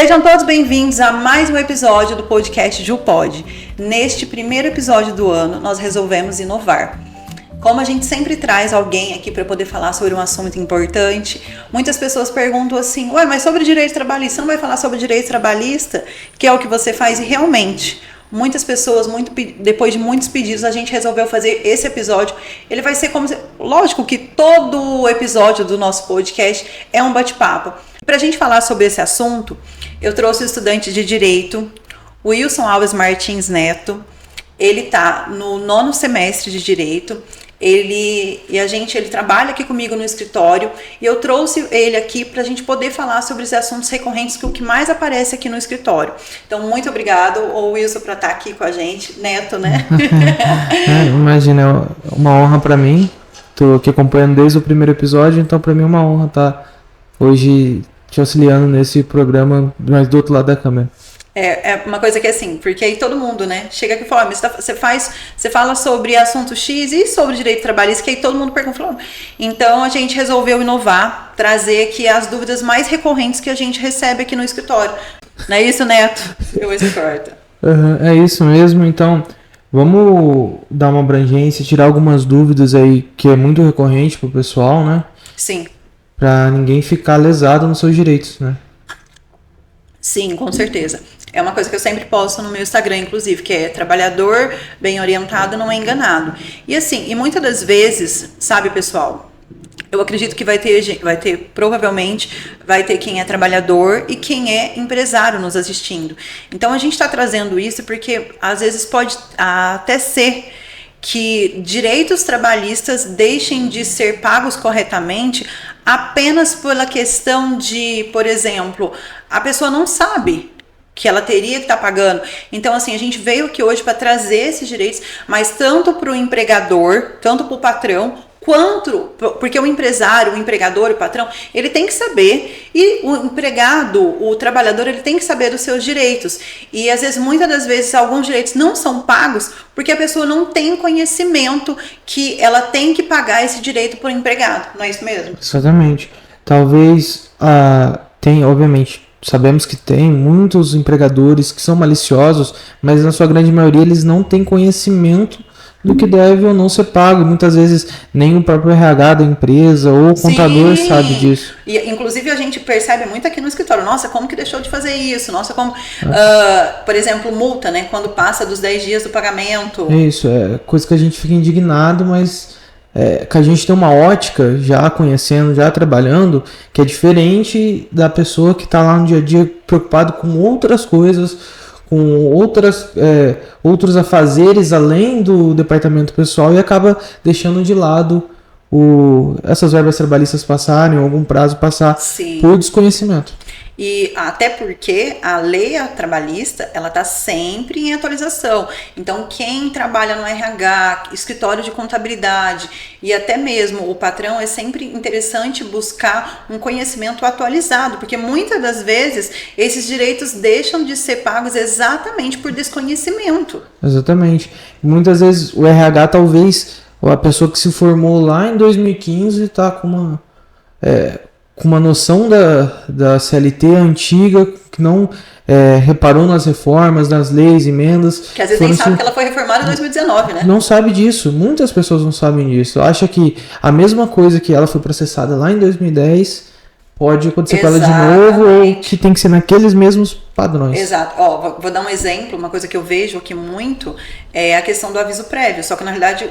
Sejam todos bem-vindos a mais um episódio do podcast JuPod. Neste primeiro episódio do ano, nós resolvemos inovar. Como a gente sempre traz alguém aqui para poder falar sobre um assunto importante, muitas pessoas perguntam assim, ué, mas sobre direito trabalhista, você não vai falar sobre direito trabalhista, que é o que você faz? E realmente, muitas pessoas, depois de muitos pedidos, a gente resolveu fazer esse episódio. Ele vai ser como... Lógico que todo episódio do nosso podcast é um bate-papo. Para a gente falar sobre esse assunto, eu trouxe o estudante de Direito, Wilson Alves Martins Neto. Ele está no 9º semestre de Direito. Ele trabalha aqui comigo no escritório e eu trouxe ele aqui para a gente poder falar sobre os assuntos recorrentes, que é o que mais aparece aqui no escritório. Então, muito obrigado, Wilson, por estar aqui com a gente. Neto, né? Imagina, é uma honra para mim. Estou aqui acompanhando desde o primeiro episódio, então para mim é uma honra estar hoje te auxiliando nesse programa, mas do outro lado da câmera. É uma coisa que é assim, porque aí todo mundo, né, chega aqui e fala, mas você fala sobre assunto X e sobre direito trabalhista, que aí todo mundo pergunta. Então a gente resolveu inovar, trazer aqui as dúvidas mais recorrentes que a gente recebe aqui no escritório. Não é isso, Neto? Eu corta. É isso mesmo, então vamos dar uma abrangência, tirar algumas dúvidas aí que é muito recorrente pro pessoal, né? Sim. Pra ninguém ficar lesado nos seus direitos, né? Sim, com certeza. É uma coisa que eu sempre posto no meu Instagram, inclusive, que é trabalhador bem orientado não é enganado. E assim, e muitas das vezes, sabe, pessoal, eu acredito que provavelmente vai ter quem é trabalhador e quem é empresário nos assistindo. Então a gente está trazendo isso porque às vezes pode até ser que direitos trabalhistas deixem de ser pagos corretamente apenas pela questão de, por exemplo, a pessoa não sabe que ela teria que estar pagando. Então, assim, a gente veio aqui hoje para trazer esses direitos, mas tanto para o empregador, tanto para o patrão, quanto, porque o empresário, o empregador, o patrão, ele tem que saber, e o empregado, o trabalhador, ele tem que saber dos seus direitos. E às vezes, muitas das vezes, alguns direitos não são pagos porque a pessoa não tem conhecimento que ela tem que pagar esse direito para o empregado. Não é isso mesmo? Exatamente. Talvez obviamente, sabemos que tem muitos empregadores que são maliciosos, mas na sua grande maioria eles não têm conhecimento do que deve ou não ser pago. Muitas vezes nem o próprio RH da empresa ou o contador sabe disso. E, inclusive, a gente percebe muito aqui no escritório. Nossa, como que deixou de fazer isso? Nossa, como... por exemplo, multa, né? Quando passa dos 10 dias do pagamento. Isso, é coisa que a gente fica indignado, mas que a gente tem uma ótica já conhecendo, já trabalhando, que é diferente da pessoa que está lá no dia a dia preocupado com outras coisas, com outros afazeres além do departamento pessoal, e acaba deixando de lado essas verbas trabalhistas passarem, ou algum prazo passar. Sim. Por desconhecimento. E até porque a lei trabalhista, ela está sempre em atualização. Então, quem trabalha no RH, escritório de contabilidade e até mesmo o patrão, é sempre interessante buscar um conhecimento atualizado, porque muitas das vezes esses direitos deixam de ser pagos exatamente por desconhecimento. Exatamente. Muitas vezes o RH, talvez, a pessoa que se formou lá em 2015 está com uma noção da CLT antiga, que não reparou nas reformas, nas leis, emendas. Que às vezes nem sabe que ela foi reformada em 2019, né? Não sabe disso. Muitas pessoas não sabem disso. Acha que a mesma coisa que ela foi processada lá em 2010 pode acontecer com ela de novo, ou que tem que ser naqueles mesmos padrões. Exato. Vou dar um exemplo, uma coisa que eu vejo aqui muito é a questão do aviso prévio, só que na realidade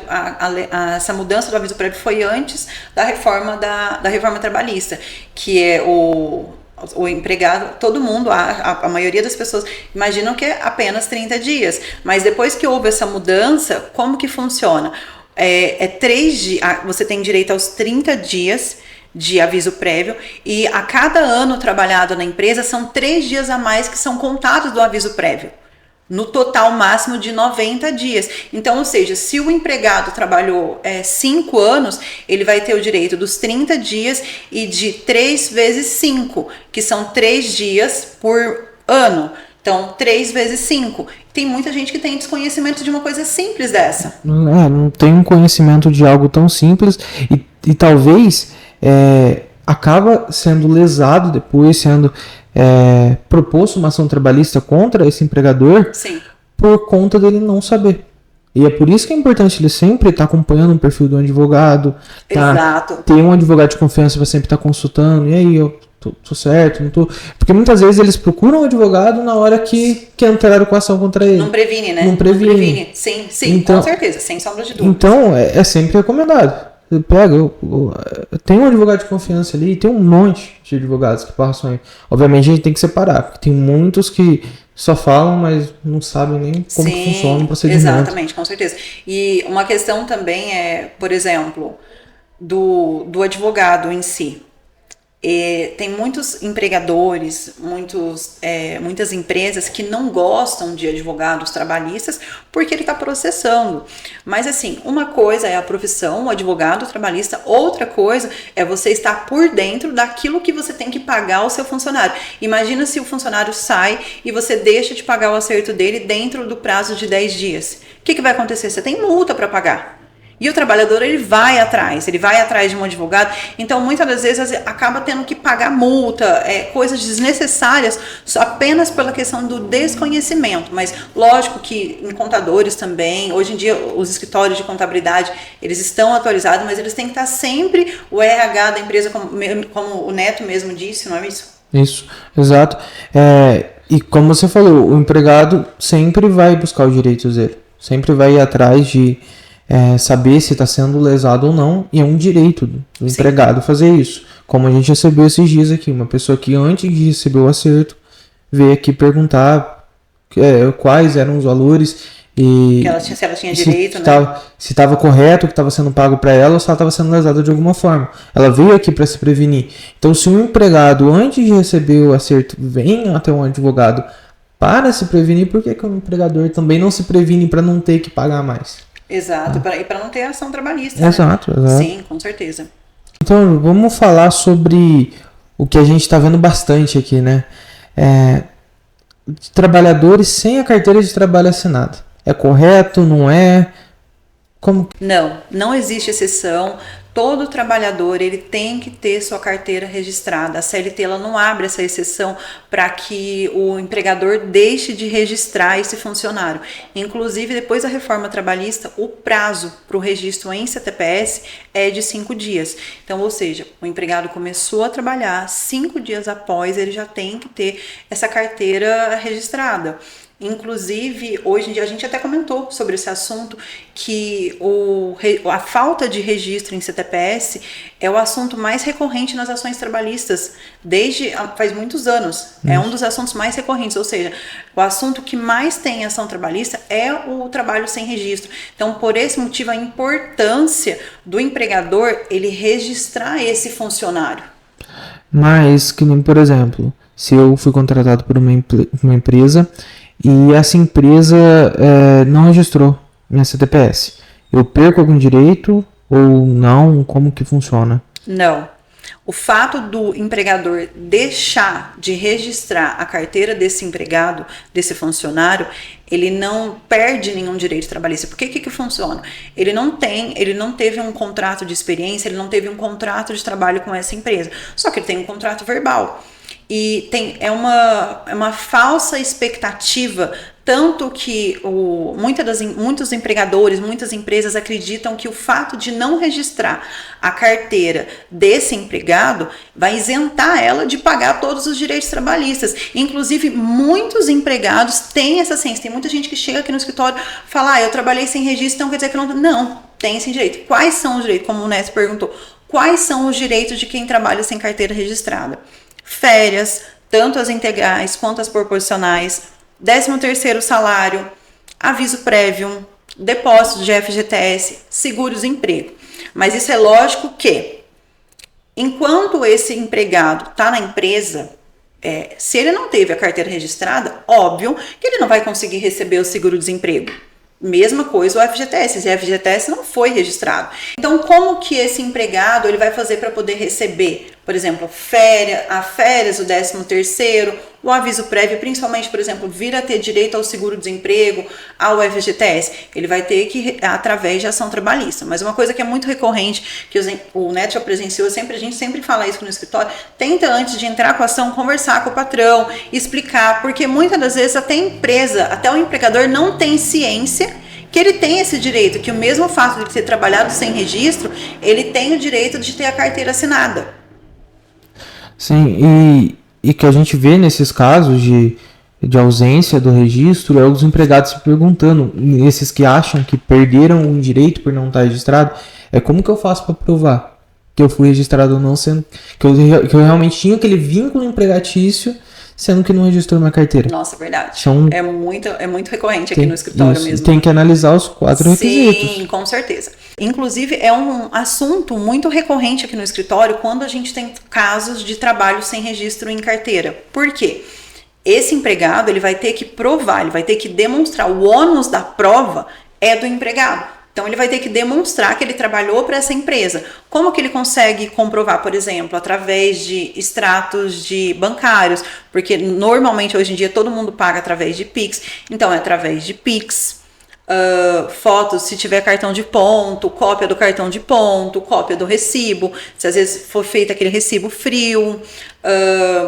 essa mudança do aviso prévio foi antes da reforma da reforma trabalhista, que é o empregado, todo mundo, a maioria das pessoas imaginam que é apenas 30 dias, mas depois que houve essa mudança, como que funciona? 3 dias, você tem direito aos 30 dias de aviso prévio, e a cada ano trabalhado na empresa são 3 dias a mais que são contados do aviso prévio, no total máximo de 90 dias. Então, ou seja, se o empregado trabalhou 5 anos, ele vai ter o direito dos 30 dias e de 3 vezes 5, que são 3 dias por ano. Então, 3 vezes 5. Tem muita gente que tem desconhecimento de uma coisa simples dessa. Não tem um conhecimento de algo tão simples, e talvez acaba sendo lesado depois, sendo proposto uma ação trabalhista contra esse empregador. Sim. Por conta dele não saber. E é por isso que é importante ele sempre estar acompanhando o perfil do advogado, Exato. ter um advogado de confiança para sempre estar consultando, e aí, eu tô certo, não tô... Porque muitas vezes eles procuram um advogado na hora que entraram com a ação contra ele. Não previne, né? Não previne. Sim, Então, com certeza, sem sombra de dúvida. Então, é sempre recomendado. Tem um advogado de confiança ali, tem um monte de advogados que passam aí. Obviamente a gente tem que separar, porque tem muitos que só falam, mas não sabem nem como que funciona o procedimento. Exatamente, com certeza. E uma questão também é, por exemplo, do advogado em si. Tem muitos empregadores, muitas empresas que não gostam de advogados trabalhistas porque ele está processando. Mas assim, uma coisa é a profissão, o advogado trabalhista, outra coisa é você estar por dentro daquilo que você tem que pagar ao seu funcionário. Imagina se o funcionário sai e você deixa de pagar o acerto dele dentro do prazo de 10 dias. O que vai acontecer? Você tem multa para pagar. E o trabalhador, ele vai atrás de um advogado, então muitas das vezes acaba tendo que pagar multa, coisas desnecessárias, só apenas pela questão do desconhecimento. Mas lógico que em contadores também, hoje em dia os escritórios de contabilidade, eles estão atualizados, mas eles têm que estar sempre o RH da empresa, como o Neto mesmo disse, não é isso? Isso, exato. E como você falou, o empregado sempre vai buscar os direitos dele, sempre vai ir atrás de saber se está sendo lesado ou não, e é um direito do empregado fazer isso. Como a gente recebeu esses dias aqui, uma pessoa que antes de receber o acerto veio aqui perguntar quais eram os valores e se ela tinha direito, se estava correto o que estava sendo pago para ela ou se ela estava sendo lesada de alguma forma. Ela veio aqui para se prevenir. Então, se um empregado antes de receber o acerto vem até um advogado para se prevenir, por que o empregador também não se previne para não ter que pagar mais? Exato, e para não ter ação trabalhista. Exato, né? Sim, com certeza. Então, vamos falar sobre o que a gente está vendo bastante aqui, né? Trabalhadores sem a carteira de trabalho assinada. É correto, não é? Como? Não existe exceção. Todo trabalhador, ele tem que ter sua carteira registrada. A CLT, ela não abre essa exceção para que o empregador deixe de registrar esse funcionário. Inclusive, depois da reforma trabalhista, o prazo para o registro em CTPS é de 5 dias. Então, ou seja, o empregado começou a trabalhar, 5 dias após, ele já tem que ter essa carteira registrada. Inclusive, hoje em dia, a gente até comentou sobre esse assunto, que a falta de registro em CTPS é o assunto mais recorrente nas ações trabalhistas, faz muitos anos. É um dos assuntos mais recorrentes, ou seja, o assunto que mais tem ação trabalhista é o trabalho sem registro. Então, por esse motivo, a importância do empregador, ele registrar esse funcionário. Mas, que nem, por exemplo, se eu fui contratado por uma empresa e essa empresa não registrou minha CTPS, eu perco algum direito ou não? Como que funciona? Não. O fato do empregador deixar de registrar a carteira desse empregado, desse funcionário, ele não perde nenhum direito trabalhista. Por que funciona? Ele não teve um contrato de experiência, ele não teve um contrato de trabalho com essa empresa, só que ele tem um contrato verbal. E é uma falsa expectativa, tanto que muitos empregadores, muitas empresas acreditam que o fato de não registrar a carteira desse empregado vai isentar ela de pagar todos os direitos trabalhistas. Inclusive, muitos empregados têm essa ciência. Tem muita gente que chega aqui no escritório e fala, eu trabalhei sem registro, então quer dizer que eu não tem esse direito. Quais são os direitos? Como o Neto perguntou, quais são os direitos de quem trabalha sem carteira registrada? Férias, tanto as integrais quanto as proporcionais, 13º salário, aviso prévio, depósito de FGTS, seguro-desemprego. Mas isso é lógico que, enquanto esse empregado está na empresa, se ele não teve a carteira registrada, óbvio que ele não vai conseguir receber o seguro-desemprego. Mesma coisa o FGTS, se o FGTS não foi registrado. Então, como que esse empregado ele vai fazer para poder receber, por exemplo, a férias, o 13º, o aviso prévio, principalmente, por exemplo, vir a ter direito ao seguro-desemprego, ao FGTS, ele vai ter que através de ação trabalhista. Mas uma coisa que é muito recorrente, que o Neto já presenciou, a gente sempre fala isso no escritório, tenta antes de entrar com a ação, conversar com o patrão, explicar, porque muitas das vezes até a empresa, até o empregador não tem ciência que ele tem esse direito, que o mesmo fato de ter trabalhado sem registro, ele tem o direito de ter a carteira assinada. Sim, e que a gente vê nesses casos de ausência do registro é os empregados se perguntando, esses que acham que perderam o direito por não estar registrado, como que eu faço para provar que eu fui registrado ou não, sendo que eu realmente tinha aquele vínculo empregatício, sendo que não registrou minha carteira. Nossa, verdade. Então, é muito recorrente aqui no escritório mesmo. Tem que analisar os 4 requisitos. Sim, com certeza. Inclusive, é um assunto muito recorrente aqui no escritório quando a gente tem casos de trabalho sem registro em carteira. Por quê? Esse empregado, ele vai ter que provar, ele vai ter que demonstrar, o ônus da prova é do empregado. Então, ele vai ter que demonstrar que ele trabalhou para essa empresa. Como que ele consegue comprovar, por exemplo, através de extratos de bancários? Porque normalmente, hoje em dia, todo mundo paga através de Pix. Então, é através de Pix. Fotos, se tiver cartão de ponto, cópia do cartão de ponto, cópia do recibo, se às vezes for feito aquele recibo frio.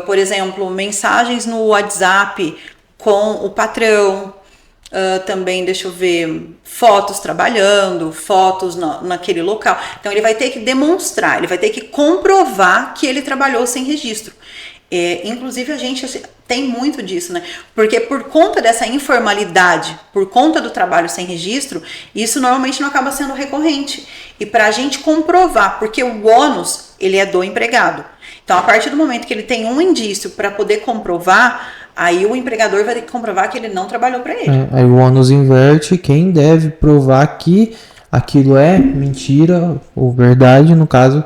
Por exemplo, mensagens no WhatsApp com o patrão. Também, deixa eu ver, fotos trabalhando, fotos naquele local. Então, ele vai ter que demonstrar, ele vai ter que comprovar que ele trabalhou sem registro. Inclusive, a gente tem muito disso, né? Porque por conta dessa informalidade, por conta do trabalho sem registro, isso normalmente não acaba sendo recorrente. E para a gente comprovar, porque o ônus, ele é do empregado. Então, a partir do momento que ele tem um indício para poder comprovar, aí o empregador vai ter que comprovar que ele não trabalhou para ele. Aí o ônus inverte, quem deve provar que aquilo é mentira ou verdade, no caso,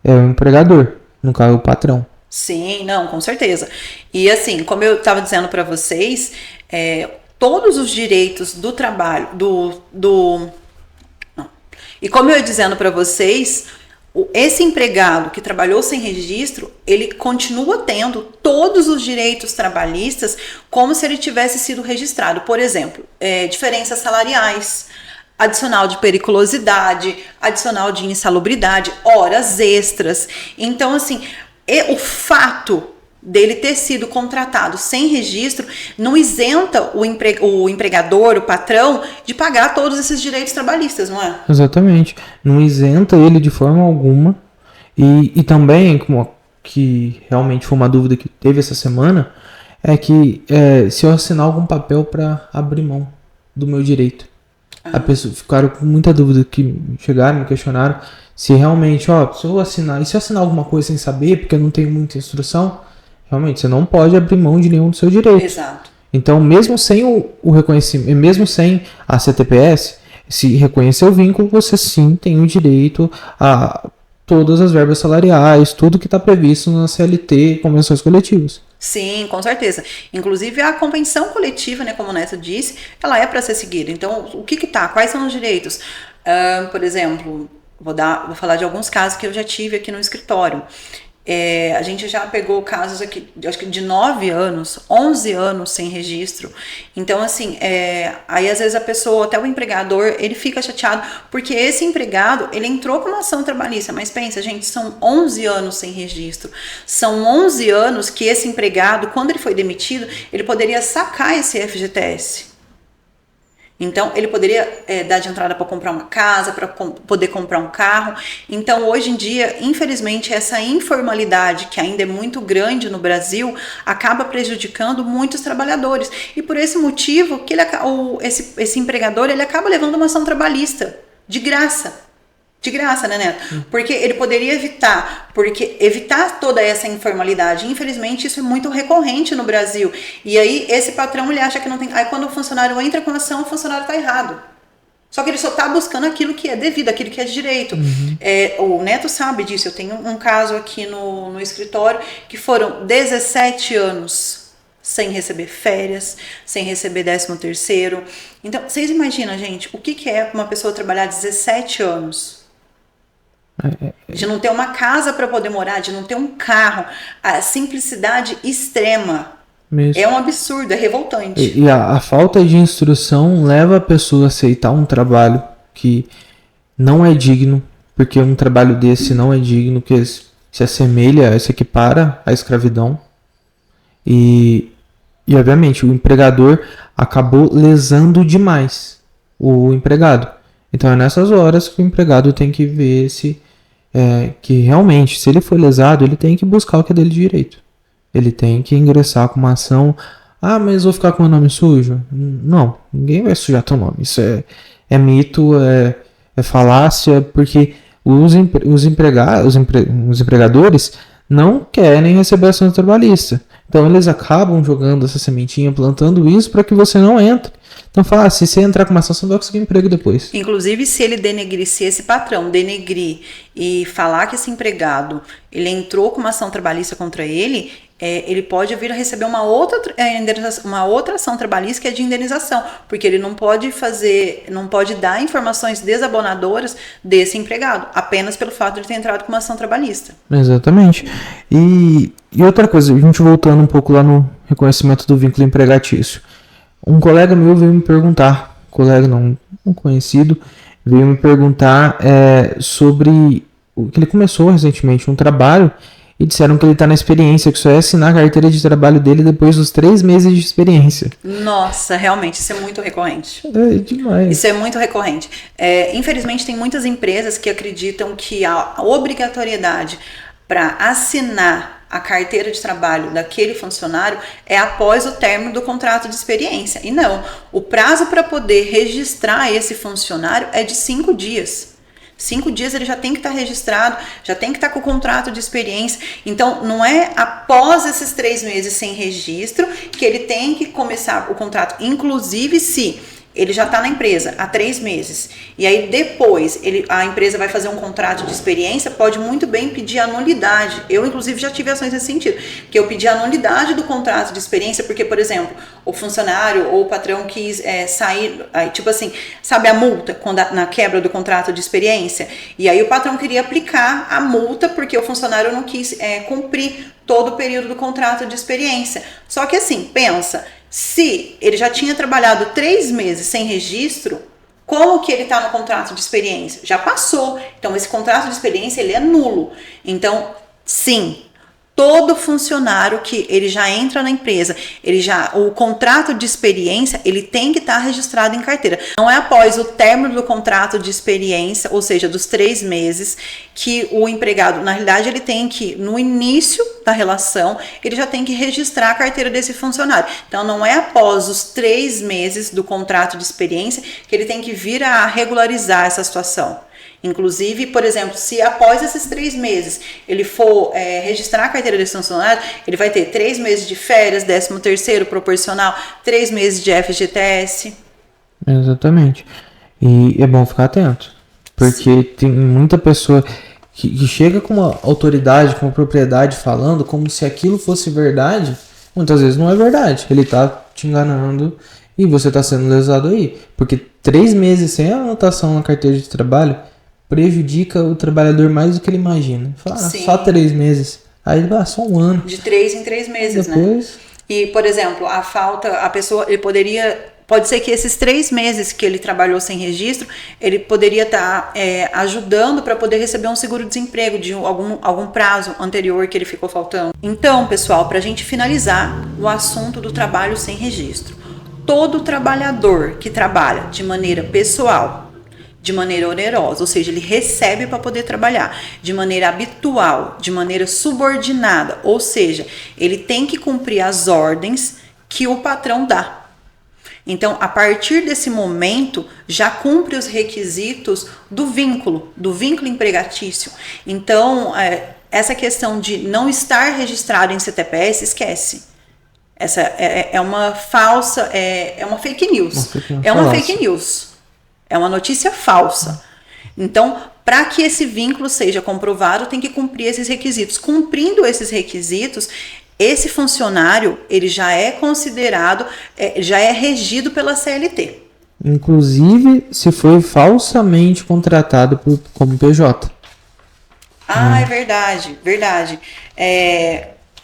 é o empregador, no caso, o patrão. Sim, não, com certeza. E assim, como eu estava dizendo para vocês, todos os direitos do trabalho, E como eu ia dizendo para vocês, esse empregado que trabalhou sem registro, ele continua tendo todos os direitos trabalhistas como se ele tivesse sido registrado. Por exemplo, diferenças salariais, adicional de periculosidade, adicional de insalubridade, horas extras. Então, assim, o fato dele ter sido contratado sem registro não isenta o empregador, o patrão, de pagar todos esses direitos trabalhistas, não é? Exatamente. Não isenta ele de forma alguma. E também, como que realmente foi uma dúvida que teve essa semana, é que se eu assinar algum papel para abrir mão do meu direito. A pessoa ficaram com muita dúvida, que chegaram, me questionaram se realmente, se eu assinar alguma coisa sem saber, porque eu não tenho muita instrução, realmente você não pode abrir mão de nenhum dos seus direitos. Exato. Então, mesmo sem o reconhecimento, mesmo sem a CTPS, se reconhecer o vínculo, você sim tem o direito a todas as verbas salariais, tudo que está previsto na CLT, convenções coletivas. Sim, com certeza. Inclusive a convenção coletiva, né, como o Neto disse, ela é para ser seguida. Então, o que tá? Quais são os direitos? Por exemplo, vou falar de alguns casos que eu já tive aqui no escritório. A gente já pegou casos aqui, acho que de 9 anos, 11 anos sem registro. Então, assim, aí às vezes a pessoa, até o empregador, ele fica chateado, porque esse empregado, ele entrou com uma ação trabalhista, mas pensa, gente, são 11 anos sem registro. São 11 anos que esse empregado, quando ele foi demitido, ele poderia sacar esse FGTS. Então, ele poderia dar de entrada para comprar uma casa, para poder comprar um carro. Então, hoje em dia, infelizmente, essa informalidade, que ainda é muito grande no Brasil, acaba prejudicando muitos trabalhadores. E por esse motivo, que esse empregador, ele acaba levando uma ação trabalhista, de graça. De graça, né, Neto? Porque ele poderia evitar toda essa informalidade. Infelizmente, isso é muito recorrente no Brasil. E aí, esse patrão, ele acha que não tem... Aí, quando o funcionário entra com a ação, o funcionário está errado. Só que ele só está buscando aquilo que é devido, aquilo que é de direito. O Neto sabe disso. Eu tenho um caso aqui no escritório que foram 17 anos sem receber férias, sem receber 13º. Então, vocês imaginam, gente, o que é uma pessoa trabalhar 17 anos? de não ter uma casa para poder morar, de não ter um carro, a simplicidade extrema. Mesmo. É um absurdo, é revoltante. E a falta de instrução leva a pessoa a aceitar um trabalho que não é digno, porque um trabalho desse não é digno, que se assemelha, se equipara à escravidão. E obviamente, o empregador acabou lesando demais o empregado. Então, é nessas horas que o empregado tem que ver que realmente, se ele foi lesado, ele tem que buscar o que é dele de direito. Ele tem que ingressar com uma ação. Ah, mas vou ficar com o nome sujo? Não, ninguém vai sujar teu nome. Isso é mito, é falácia, porque os empregadores não querem receber ação trabalhista. Então eles acabam jogando essa sementinha, plantando isso para que você não entre. Então fala, se você entrar com uma ação, você não vai conseguir emprego depois. Inclusive, se ele denegrir, se esse patrão denegrir e falar que esse empregado ele entrou com uma ação trabalhista contra ele, ele pode vir a receber uma outra ação trabalhista que é de indenização, porque ele não pode dar informações desabonadoras desse empregado, apenas pelo fato de ele ter entrado com uma ação trabalhista. Exatamente. E outra coisa, a gente voltando um pouco lá no reconhecimento do vínculo empregatício. Um colega meu veio me perguntar, um conhecido, veio me perguntar sobre o que ele começou recentemente um trabalho e disseram que ele está na experiência, que só é assinar a carteira de trabalho dele depois dos 3 meses de experiência. Nossa, realmente, isso é muito recorrente. É demais. Isso é muito recorrente. Infelizmente, tem muitas empresas que acreditam que a obrigatoriedade para assinar a carteira de trabalho daquele funcionário é após o término do contrato de experiência. E não, o prazo para poder registrar esse funcionário é de 5 dias. 5 dias ele já tem que estar registrado, já tem que estar com o contrato de experiência. Então, não é após esses 3 meses sem registro que ele tem que começar o contrato. Inclusive, se ele já está na empresa há 3 meses e aí depois a empresa vai fazer um contrato de experiência, pode muito bem pedir a nulidade. Eu, inclusive, já tive ações nesse sentido, que eu pedi a nulidade do contrato de experiência porque, por exemplo, o funcionário ou o patrão quis sair, tipo assim, sabe a multa na quebra do contrato de experiência? E aí o patrão queria aplicar a multa porque o funcionário não quis cumprir todo o período do contrato de experiência. Só que assim, pensa, se ele já tinha trabalhado 3 meses sem registro, como que ele está no contrato de experiência? Já passou. Então, esse contrato de experiência ele é nulo. Então, sim, todo funcionário que ele já entra na empresa, o contrato de experiência, ele tem que estar registrado em carteira. Não é após o término do contrato de experiência, ou seja, dos 3 meses, que o empregado, na realidade, ele tem que, no início da relação, ele já tem que registrar a carteira desse funcionário. Então, não é após os 3 meses do contrato de experiência que ele tem que vir a regularizar essa situação. Inclusive, por exemplo, se após esses 3 meses ele for registrar a carteira desse funcionário, ele vai ter 3 meses de férias, 13º proporcional, 3 meses de FGTS. Exatamente. E é bom ficar atento, porque tem muita pessoa que chega com uma autoridade, com uma propriedade falando como se aquilo fosse verdade. Muitas vezes não é verdade. Ele tá te enganando e você tá sendo lesado aí. Porque 3 meses sem a anotação na carteira de trabalho prejudica o trabalhador mais do que ele imagina. Fala, só 3 meses. Aí só 1 ano. De 3 em 3 meses, depois, né? E, por exemplo, a pessoa, pode ser que esses 3 meses que ele trabalhou sem registro, ele poderia estar ajudando para poder receber um seguro-desemprego de algum prazo anterior que ele ficou faltando. Então, pessoal, para a gente finalizar o assunto do trabalho sem registro. Todo trabalhador que trabalha de maneira pessoal, de maneira onerosa, ou seja, ele recebe para poder trabalhar de maneira habitual, de maneira subordinada, ou seja, ele tem que cumprir as ordens que o patrão dá. Então, a partir desse momento, já cumpre os requisitos do vínculo empregatício. Então, essa questão de não estar registrado em CTPS, esquece. Essa é uma falsa, é uma fake news. É uma fake news. É uma notícia falsa. Então, para que esse vínculo seja comprovado, tem que cumprir esses requisitos. Cumprindo esses requisitos, esse funcionário, ele já é considerado, já é regido pela CLT. Inclusive, se foi falsamente contratado como PJ. Ah, é verdade, verdade.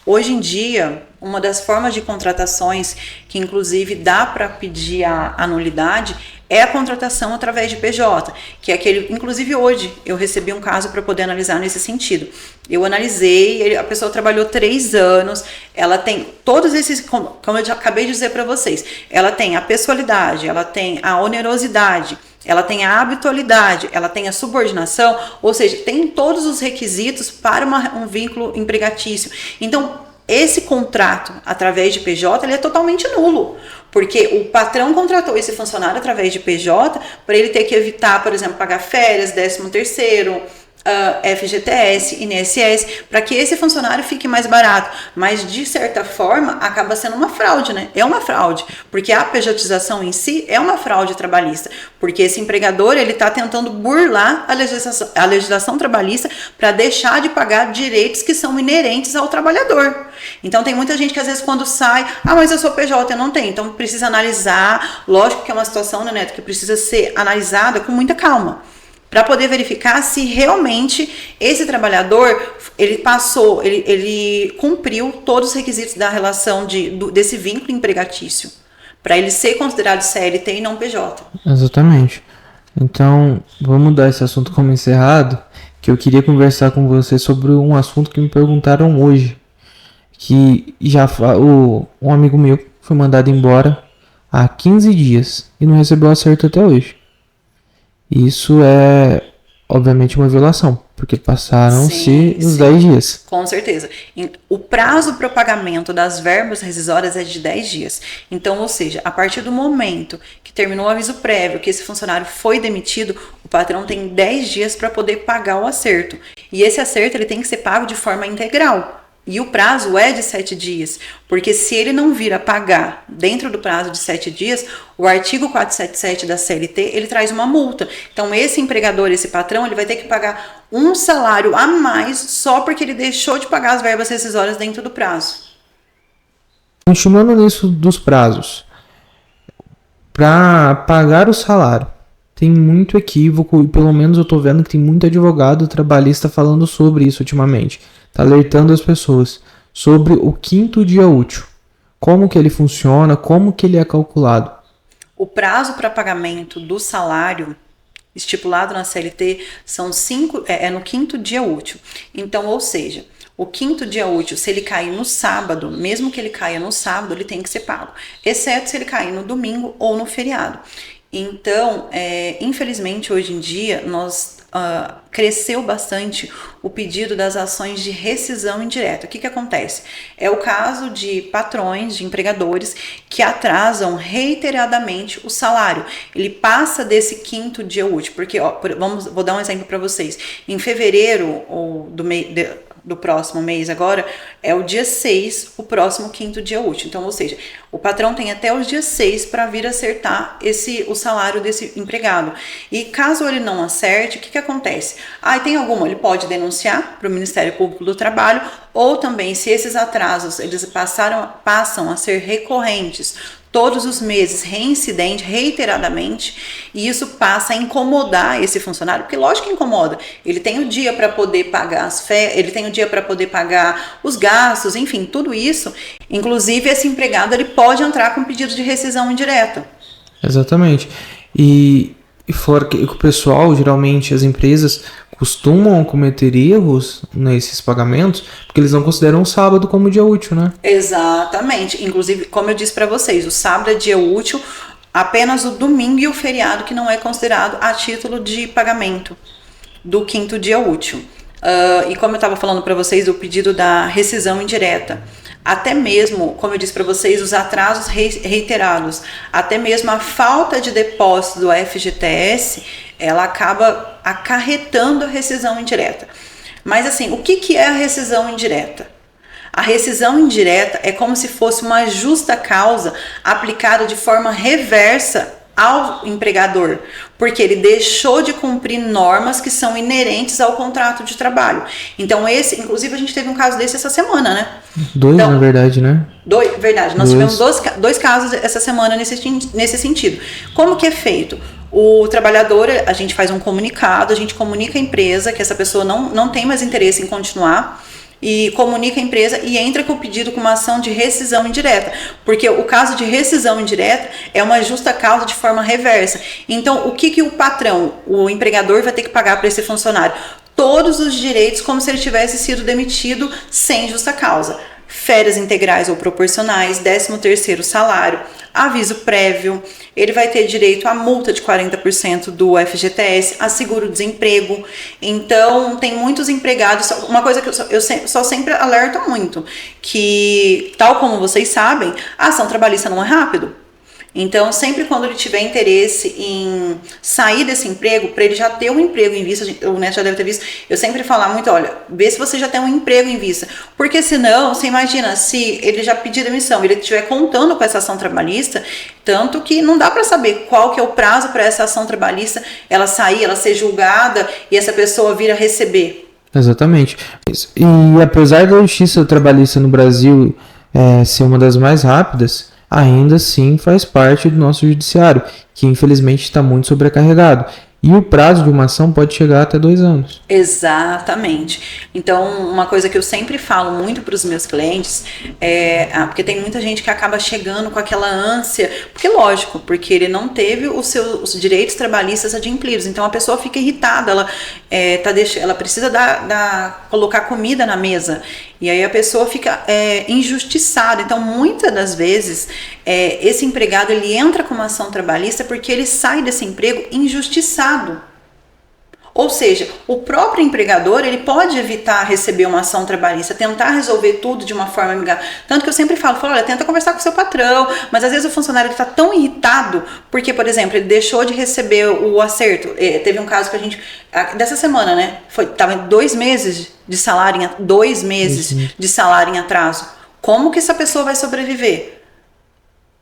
Hoje em dia, uma das formas de contratações que inclusive dá para pedir a nulidade é a contratação através de PJ, que é aquele, inclusive hoje eu recebi um caso para poder analisar nesse sentido. Eu analisei, a pessoa trabalhou 3 anos, ela tem todos esses, como eu já acabei de dizer para vocês, ela tem a pessoalidade, ela tem a onerosidade, ela tem a habitualidade, ela tem a subordinação, ou seja, tem todos os requisitos para um vínculo empregatício. Então, esse contrato através de PJ ele é totalmente nulo, porque o patrão contratou esse funcionário através de PJ para ele ter que evitar, por exemplo, pagar férias, 13º, FGTS, INSS, para que esse funcionário fique mais barato. Mas, de certa forma, acaba sendo uma fraude, né? É uma fraude, porque a pejotização em si é uma fraude trabalhista, porque esse empregador, ele está tentando burlar a legislação trabalhista para deixar de pagar direitos que são inerentes ao trabalhador. Então, tem muita gente que, às vezes, quando sai, mas eu sou PJ, eu não tenho. Então, precisa analisar, lógico que é uma situação, né, Neto, que precisa ser analisada com muita calma, para poder verificar se realmente esse trabalhador, ele cumpriu todos os requisitos da relação desse vínculo empregatício, para ele ser considerado CLT e não PJ. Exatamente. Então, vamos dar esse assunto como encerrado, que eu queria conversar com você sobre um assunto que me perguntaram hoje, que um amigo meu foi mandado embora há 15 dias e não recebeu acerto até hoje. Isso é, obviamente, uma violação, porque passaram-se os 10 dias. Com certeza. O prazo para o pagamento das verbas rescisórias é de 10 dias. Então, ou seja, a partir do momento que terminou o aviso prévio, que esse funcionário foi demitido, o patrão tem 10 dias para poder pagar o acerto. E esse acerto ele tem que ser pago de forma integral. E o prazo é de 7 dias, porque se ele não vir a pagar dentro do prazo de 7 dias, o artigo 477 da CLT, ele traz uma multa. Então, esse empregador, esse patrão, ele vai ter que pagar um salário a mais só porque ele deixou de pagar as verbas rescisórias dentro do prazo. Continuando nisso dos prazos, para pagar o salário, tem muito equívoco, e pelo menos eu tô vendo que tem muito advogado trabalhista falando sobre isso ultimamente. Tá alertando as pessoas sobre o 5º dia útil. Como que ele funciona, como que ele é calculado. O prazo para pagamento do salário estipulado na CLT é no 5º dia útil. Então, ou seja, o 5º dia útil, se ele cair no sábado, mesmo que ele caia no sábado, ele tem que ser pago, exceto se ele cair no domingo ou no feriado. Então, infelizmente, hoje em dia, cresceu bastante o pedido das ações de rescisão indireta. O que acontece? É o caso de patrões, de empregadores, que atrasam reiteradamente o salário. Ele passa desse 5º dia útil, porque, vou dar um exemplo para vocês. Em fevereiro, ou do próximo mês agora, é o dia 6, o próximo 5º dia útil. Então, ou seja, o patrão tem até os dias 6 para vir acertar o salário desse empregado. E caso ele não acerte, o que acontece? Tem alguma? Ele pode denunciar para o Ministério Público do Trabalho, ou também, se esses atrasos eles passam a ser recorrentes, todos os meses, reincidente, reiteradamente, e isso passa a incomodar esse funcionário, porque lógico que incomoda. Ele tem o dia para poder pagar as férias, ele tem o dia para poder pagar os gastos, enfim, tudo isso. Inclusive, esse empregado ele pode entrar com pedido de rescisão indireta. Exatamente. E fora que o pessoal, geralmente as empresas costumam cometer erros nesses pagamentos, porque eles não consideram o sábado como dia útil, né? Exatamente. Inclusive, como eu disse para vocês, o sábado é dia útil, apenas o domingo e o feriado que não é considerado a título de pagamento do 5º dia útil. E como eu estava falando para vocês, o pedido da rescisão indireta, até mesmo, como eu disse para vocês, os atrasos reiterados, até mesmo a falta de depósito do FGTS, ela acaba acarretando a rescisão indireta. Mas assim, o que é a rescisão indireta? A rescisão indireta é como se fosse uma justa causa aplicada de forma reversa ao empregador, porque ele deixou de cumprir normas que são inerentes ao contrato de trabalho. Então inclusive a gente teve um caso desse essa semana, né? Na verdade, né? Verdade, nós tivemos dois casos essa semana nesse sentido. Como que é feito? o trabalhador, a gente faz um comunicado, a gente comunica à empresa que essa pessoa não tem mais interesse em continuar, e comunica a empresa e entra com o pedido com uma ação de rescisão indireta, porque o caso de rescisão indireta é uma justa causa de forma reversa. Então, o que o patrão, o empregador, vai ter que pagar para esse funcionário? Todos os direitos como se ele tivesse sido demitido sem justa causa. Férias integrais ou proporcionais, 13º salário, aviso prévio, ele vai ter direito à multa de 40% do FGTS, a seguro-desemprego. Então, tem muitos empregados, uma coisa que eu só sempre alerto muito, que, tal como vocês sabem, a ação trabalhista não é rápido. Então, sempre quando ele tiver interesse em sair desse emprego, para ele já ter um emprego em vista, o Neto já deve ter visto, eu sempre falar muito, olha, vê se você já tem um emprego em vista. Porque senão, você imagina, se ele já pedir demissão, ele estiver contando com essa ação trabalhista, tanto que não dá para saber qual que é o prazo para essa ação trabalhista, ela sair, ela ser julgada e essa pessoa vir a receber. Exatamente. E apesar da justiça trabalhista no Brasil ser uma das mais rápidas, ainda assim faz parte do nosso judiciário, que infelizmente está muito sobrecarregado. E o prazo de uma ação pode chegar até 2 anos. Exatamente. Então, uma coisa que eu sempre falo muito para os meus clientes porque tem muita gente que acaba chegando com aquela ânsia, porque lógico, porque ele não teve os seus direitos trabalhistas adimplidos. Então, a pessoa fica irritada, ela precisa colocar comida na mesa. E aí a pessoa fica injustiçada. Então, muitas das vezes, esse empregado ele entra com uma ação trabalhista porque ele sai desse emprego injustiçado. Ou seja, o próprio empregador ele pode evitar receber uma ação trabalhista, tentar resolver tudo de uma forma amigável. Tanto que eu sempre falo, olha, tenta conversar com o seu patrão, mas às vezes o funcionário está tão irritado porque, por exemplo, ele deixou de receber o acerto. Teve um caso que a gente, dessa semana, né? Estava em 2 meses de salário, 2 meses de salário em atraso. Como que essa pessoa vai sobreviver?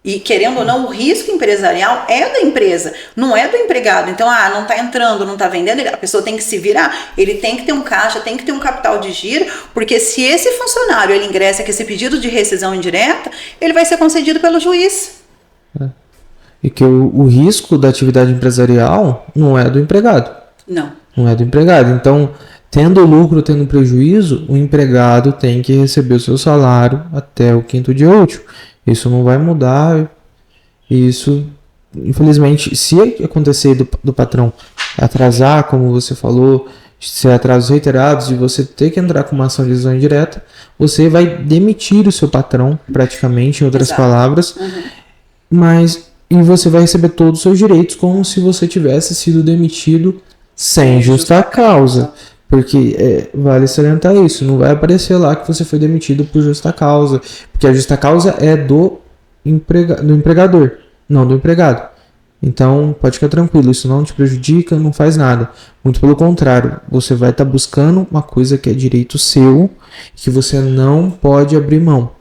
E querendo ou não, o risco empresarial é da empresa, não é do empregado. Então, não está entrando, não está vendendo, a pessoa tem que se virar, ele tem que ter um caixa, tem que ter um capital de giro, porque se esse funcionário ele ingressa com esse pedido de rescisão indireta, ele vai ser concedido pelo juiz. E que o risco da atividade empresarial não é do empregado. Não é do empregado. Então, tendo lucro, tendo prejuízo, o empregado tem que receber o seu salário até o 5º dia útil. Isso não vai mudar. Isso, infelizmente, se acontecer do patrão atrasar, como você falou, ser atrasos reiterados e você ter que entrar com uma ação de rescisão indireta, você vai demitir o seu patrão, praticamente, em outras palavras, e você vai receber todos os seus direitos como se você tivesse sido demitido sem justa causa. Porque vale salientar isso, não vai aparecer lá que você foi demitido por justa causa, porque a justa causa é do empregador, não do empregado. Então, pode ficar tranquilo, isso não te prejudica, não faz nada. Muito pelo contrário, você vai estar buscando uma coisa que é direito seu, que você não pode abrir mão.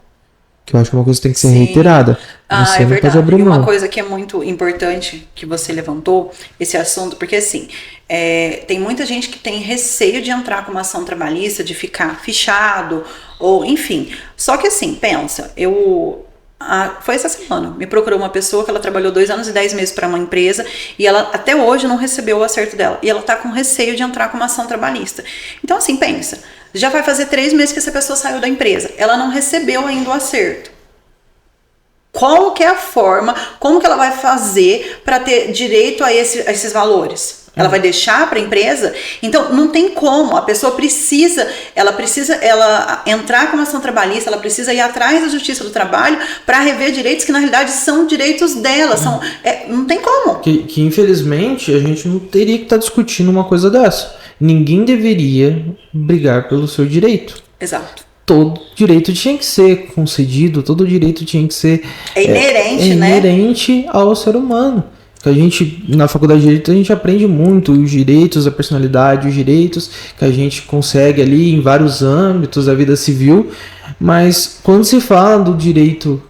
Que eu acho que é uma coisa que tem que ser reiterada. Você não pode abrir mão. Uma coisa que é muito importante que você levantou, esse assunto, porque assim, tem muita gente que tem receio de entrar com uma ação trabalhista, de ficar fichado, ou enfim. Só que assim, pensa, foi essa semana, me procurou uma pessoa que ela trabalhou 2 anos e 10 meses para uma empresa e ela até hoje não recebeu o acerto dela. E ela tá com receio de entrar com uma ação trabalhista. Então assim, pensa, já vai fazer 3 meses que essa pessoa saiu da empresa. Ela não recebeu ainda o acerto. Qual que é a forma, como que ela vai fazer para ter direito a esses valores? Ela vai deixar para a empresa? Então, não tem como. A pessoa precisa entrar com uma ação trabalhista, ela precisa ir atrás da Justiça do Trabalho para rever direitos que, na realidade, são direitos dela. Não tem como. Que, infelizmente, a gente não teria que estar discutindo uma coisa dessa. Ninguém deveria brigar pelo seu direito. Exato. Todo direito tinha que ser concedido, todo direito tinha que ser... inerente ao ser humano. Que a gente, na faculdade de Direito, a gente aprende muito os direitos da personalidade, os direitos que a gente consegue ali em vários âmbitos da vida civil, mas quando se fala do direito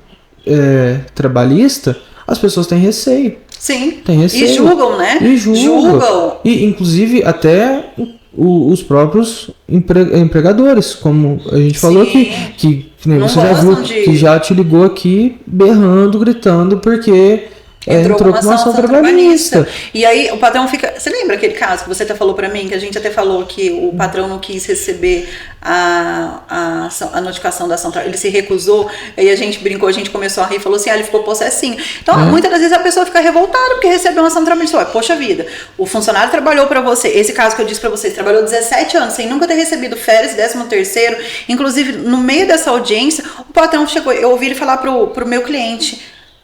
trabalhista, as pessoas têm receio. Sim, tem receio. E julgam, né? Julgam. E, inclusive, até os próprios empregadores, como a gente falou aqui, que você já viu, que já te ligou aqui berrando, gritando, porque Entrou com uma ação trabalhista. E aí o patrão fica... Você lembra aquele caso que você até falou pra mim, que a gente até falou que o patrão não quis receber a notificação da ação trabalhista, ele se recusou, aí a gente brincou, a gente começou a rir, falou assim, ele ficou possessinho. Então, muitas das vezes a pessoa fica revoltada porque recebeu uma ação trabalhista. Poxa vida, o funcionário trabalhou pra você, esse caso que eu disse pra vocês, trabalhou 17 anos sem nunca ter recebido férias, 13º, inclusive no meio dessa audiência, o patrão chegou, eu ouvi ele falar pro meu cliente,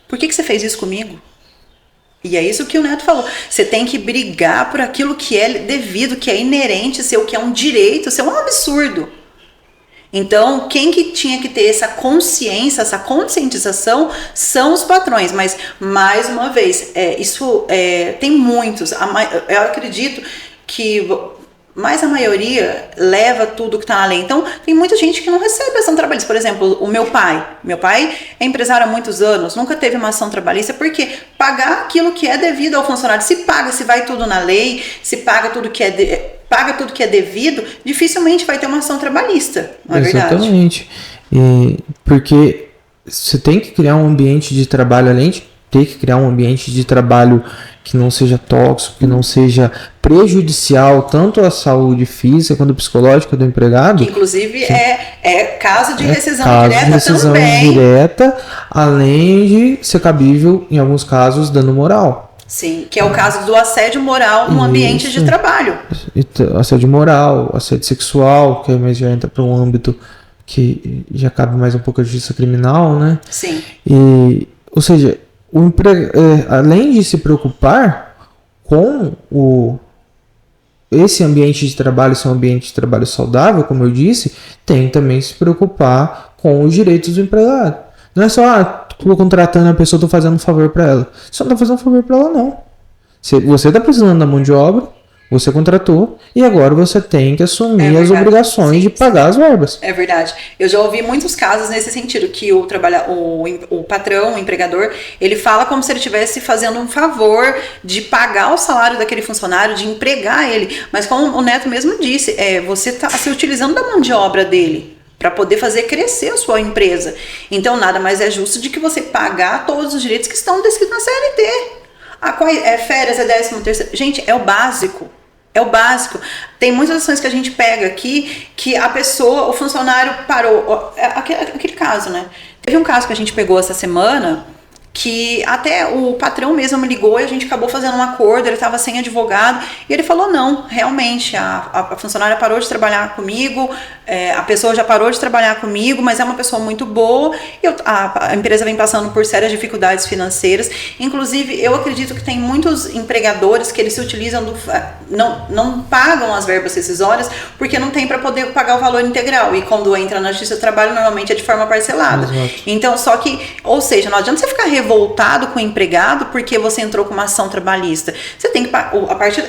por que você fez isso comigo? E é isso que o Neto falou. Você tem que brigar por aquilo que é devido, que é inerente seu, que é um direito, seu, é um absurdo. Então, quem que tinha que ter essa consciência, essa conscientização são os patrões. Mas, mais uma vez, tem muitos. Eu acredito que mas a maioria leva tudo que está na lei. Então, tem muita gente que não recebe ação trabalhista. Por exemplo, o meu pai. Meu pai é empresário há muitos anos, nunca teve uma ação trabalhista, porque pagar aquilo que é devido ao funcionário, se paga, se vai tudo na lei, se paga tudo que paga tudo que é devido, dificilmente vai ter uma ação trabalhista, não é verdade? Exatamente. Porque você tem que criar um ambiente de trabalho, além de ter que criar um ambiente de trabalho que não seja tóxico, que não seja prejudicial tanto à saúde física quanto psicológica do empregado. Que, inclusive, é caso de rescisão direta, além de ser cabível, em alguns casos, dano moral. Sim, que é o caso do assédio moral no ambiente de trabalho. Assédio moral, assédio sexual, que mas já entra para um âmbito que já cabe mais um pouco a justiça criminal, né? Sim. Ou seja, além de se preocupar com esse ambiente de trabalho ser um ambiente de trabalho saudável, como eu disse, tem também que se preocupar com os direitos do empregado. Não é só, estou contratando a pessoa, estou fazendo um favor para ela. Você não está fazendo um favor para ela, não. Você está precisando da mão de obra, você contratou, e agora você tem que assumir as obrigações de pagar as verbas. É verdade. Eu já ouvi muitos casos nesse sentido, que o patrão, o empregador, ele fala como se ele estivesse fazendo um favor de pagar o salário daquele funcionário, de empregar ele. Mas como o Neto mesmo disse, você está se utilizando da mão de obra dele para poder fazer crescer a sua empresa. Então, nada mais é justo de que você pagar todos os direitos que estão descritos na CLT. Férias, 13º. Gente, é o básico. É o básico. Tem muitas ações que a gente pega aqui que a pessoa, o funcionário parou. Aquele caso, né? Teve um caso que a gente pegou essa semana que até o patrão mesmo me ligou e a gente acabou fazendo um acordo, ele estava sem advogado e ele falou, não, realmente a funcionária parou de trabalhar comigo, a pessoa já parou de trabalhar comigo, mas é uma pessoa muito boa e a empresa vem passando por sérias dificuldades financeiras. Inclusive, eu acredito que tem muitos empregadores que eles se utilizam não pagam as verbas rescisórias porque não tem para poder pagar o valor integral, e quando entra na Justiça do Trabalho normalmente é de forma parcelada. Exato. Então, só que, ou seja, não adianta você ficar revoltado com o empregado porque você entrou com uma ação trabalhista. Você tem que, a partir,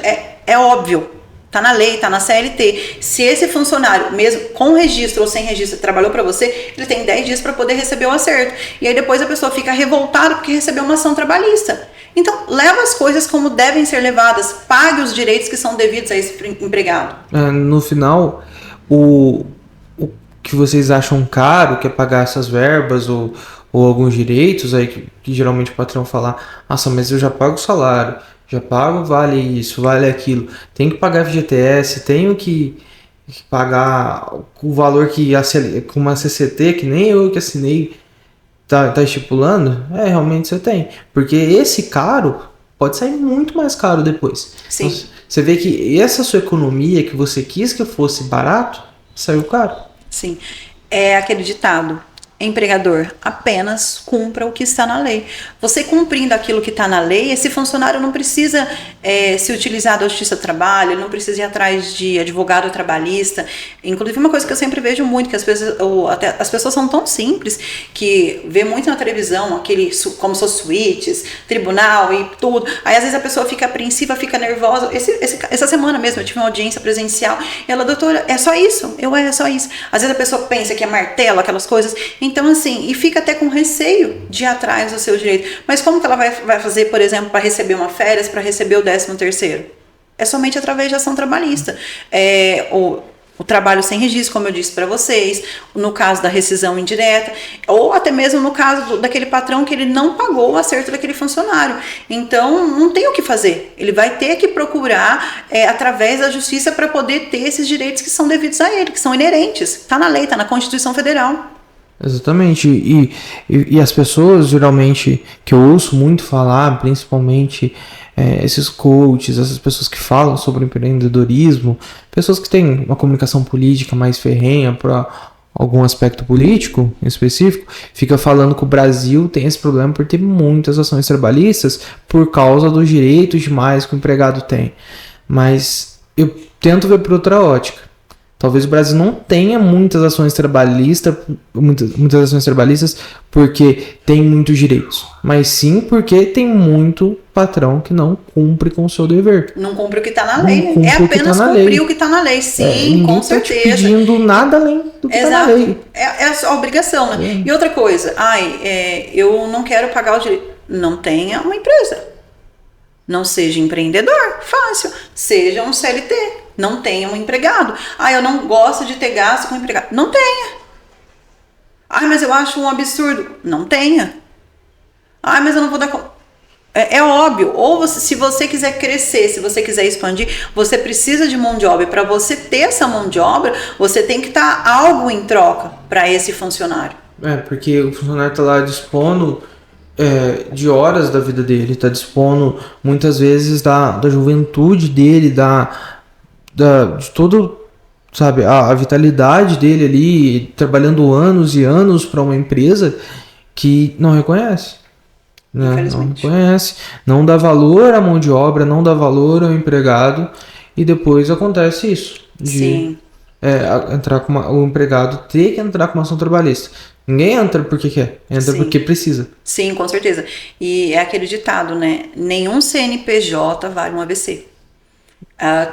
é óbvio, tá na lei, tá na CLT. Se esse funcionário, mesmo com registro ou sem registro, trabalhou para você, ele tem 10 dias para poder receber o acerto. E aí depois a pessoa fica revoltada porque recebeu uma ação trabalhista. Então, leva as coisas como devem ser levadas, pague os direitos que são devidos a esse empregado. No final, o que vocês acham caro, que é pagar essas verbas ou alguns direitos, aí que geralmente o patrão fala, nossa, mas eu já pago o salário, já pago vale isso, vale aquilo, tenho que pagar FGTS, tenho que pagar o valor que com uma CCT, que nem eu que assinei, tá estipulando, realmente você tem. Porque esse caro pode sair muito mais caro depois. Sim. Então, você vê que essa sua economia que você quis que fosse barato, saiu caro. Sim. É aquele ditado, empregador, apenas cumpra o que está na lei. Você cumprindo aquilo que está na lei, esse funcionário não precisa se utilizar da Justiça do Trabalho, ele não precisa ir atrás de advogado trabalhista. Inclusive, uma coisa que eu sempre vejo muito, que as pessoas são tão simples, que vê muito na televisão, como são suítes, tribunal e tudo. Aí, às vezes, a pessoa fica apreensiva, fica nervosa. Essa semana mesmo, eu tive uma audiência presencial, e ela, doutora, é só isso? É só isso. Às vezes, a pessoa pensa que é martelo, aquelas coisas. Então, assim, e fica até com receio de ir atrás do seu direito. Mas como que ela vai fazer, por exemplo, para receber uma férias, para receber o 13º? É somente através de ação trabalhista. O O trabalho sem registro, como eu disse para vocês, no caso da rescisão indireta, ou até mesmo no caso daquele patrão que ele não pagou o acerto daquele funcionário. Então, não tem o que fazer. Ele vai ter que procurar através da justiça para poder ter esses direitos que são devidos a ele, que são inerentes. Está na lei, está na Constituição Federal. Exatamente. E as pessoas, geralmente, que eu ouço muito falar, principalmente esses coaches, essas pessoas que falam sobre empreendedorismo, pessoas que têm uma comunicação política mais ferrenha para algum aspecto político em específico, fica falando que o Brasil tem esse problema por ter muitas ações trabalhistas por causa dos direitos demais que o empregado tem. Mas eu tento ver por outra ótica. Talvez o Brasil não tenha muitas ações trabalhistas porque tem muitos direitos, mas sim porque tem muito patrão que não cumpre com o seu dever. Não cumpre o que está na lei. É apenas cumprir o que está na lei. Sim, com certeza. Ninguém está te pedindo nada além do que está na lei. É a obrigação, né? E outra coisa, eu não quero pagar o direito. Não tenha uma empresa. Não seja empreendedor, fácil. Seja um CLT. Não tenha um empregado. Eu não gosto de ter gasto com empregado. Não tenha. Mas eu acho um absurdo. Não tenha. Mas eu não vou dar conta. É óbvio. Ou se você quiser crescer, se você quiser expandir, você precisa de mão de obra. Para você ter essa mão de obra, você tem que dar algo em troca para esse funcionário. Porque o funcionário está lá dispondo de horas da vida dele, está dispondo muitas vezes da juventude dele, de todo, sabe, a vitalidade dele ali, trabalhando anos e anos para uma empresa que não reconhece, né? Não reconhece, não dá valor à mão de obra, não dá valor ao empregado, e depois acontece isso de o empregado ter que entrar com uma ação trabalhista. Ninguém entra porque quer, entra porque precisa. Sim, com certeza. E é aquele ditado, né? Nenhum CNPJ vale um AVC.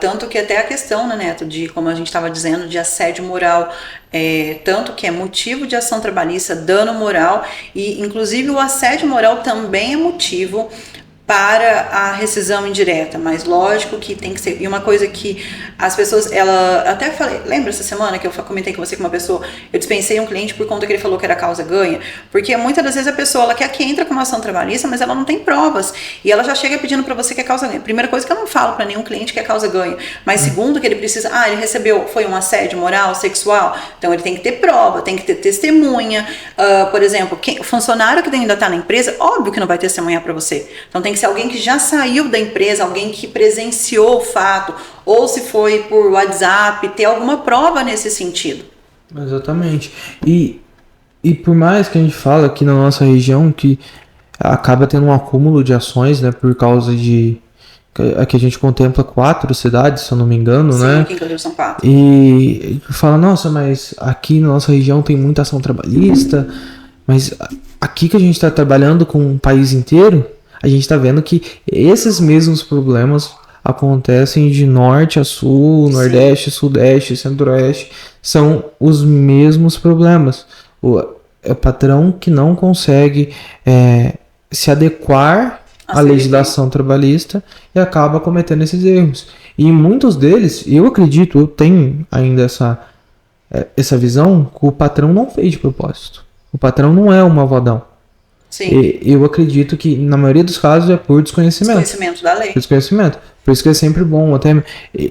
Tanto que até a questão, né, Neto, de, como a gente estava dizendo, de assédio moral, tanto que é motivo de ação trabalhista, dano moral, e inclusive o assédio moral também é motivo para a rescisão indireta, mas lógico que tem que ser. E uma coisa que as pessoas, até falei, lembra essa semana que eu comentei com você com uma pessoa, eu dispensei um cliente por conta que ele falou que era causa ganha, porque muitas das vezes a pessoa, ela quer que entra com uma ação trabalhista, mas ela não tem provas, e ela já chega pedindo para você que é causa ganha. Primeira coisa que eu não falo para nenhum cliente que é causa ganha, mas segundo que ele precisa, ele recebeu, foi um assédio moral, sexual, então ele tem que ter prova, tem que ter testemunha, por exemplo, o funcionário que ainda está na empresa, óbvio que não vai testemunhar para você, então tem que ser alguém que já saiu da empresa, alguém que presenciou o fato, ou se foi por WhatsApp, ter alguma prova nesse sentido. Exatamente. E por mais que a gente fala aqui na nossa região que acaba tendo um acúmulo de ações, né, por causa de aqui a gente contempla 4 cidades, se eu não me engano, sim, né? Aqui em Cruzeiro são 4. E fala, nossa, mas aqui na nossa região tem muita ação trabalhista, mas aqui que a gente está trabalhando com o país inteiro, a gente está vendo que esses mesmos problemas acontecem de norte a sul, nordeste, sudeste, centro-oeste. São os mesmos problemas. O patrão que não consegue se adequar à legislação trabalhista e acaba cometendo esses erros. E muitos deles, eu acredito, eu tenho ainda essa visão, que o patrão não fez de propósito. O patrão não é um malvadão. Sim. Eu acredito que na maioria dos casos é por desconhecimento. Desconhecimento da lei. Desconhecimento. Por isso que é sempre bom, até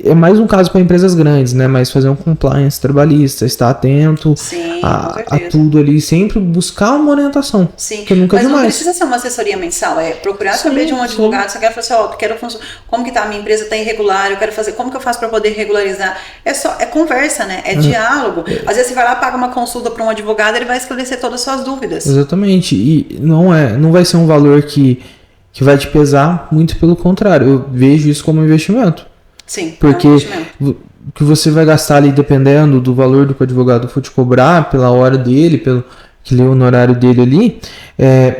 é mais um caso para empresas grandes, né? Mas fazer um compliance trabalhista, estar atento a tudo ali, sempre buscar uma orientação. Sim, que nunca mas demais. Não precisa ser uma assessoria mensal, procurar saber de um advogado, você quer falar assim, como que tá, a minha empresa está irregular, eu quero fazer, como que eu faço para poder regularizar? É conversa, né? É diálogo. Às vezes você vai lá, paga uma consulta para um advogado, ele vai esclarecer todas as suas dúvidas. Exatamente, e não vai ser um valor que vai te pesar, muito pelo contrário. Eu vejo isso como investimento. Sim, porque o que você vai gastar ali, dependendo do valor do que o advogado for te cobrar, pela hora dele, pelo que leu no horário dele ali,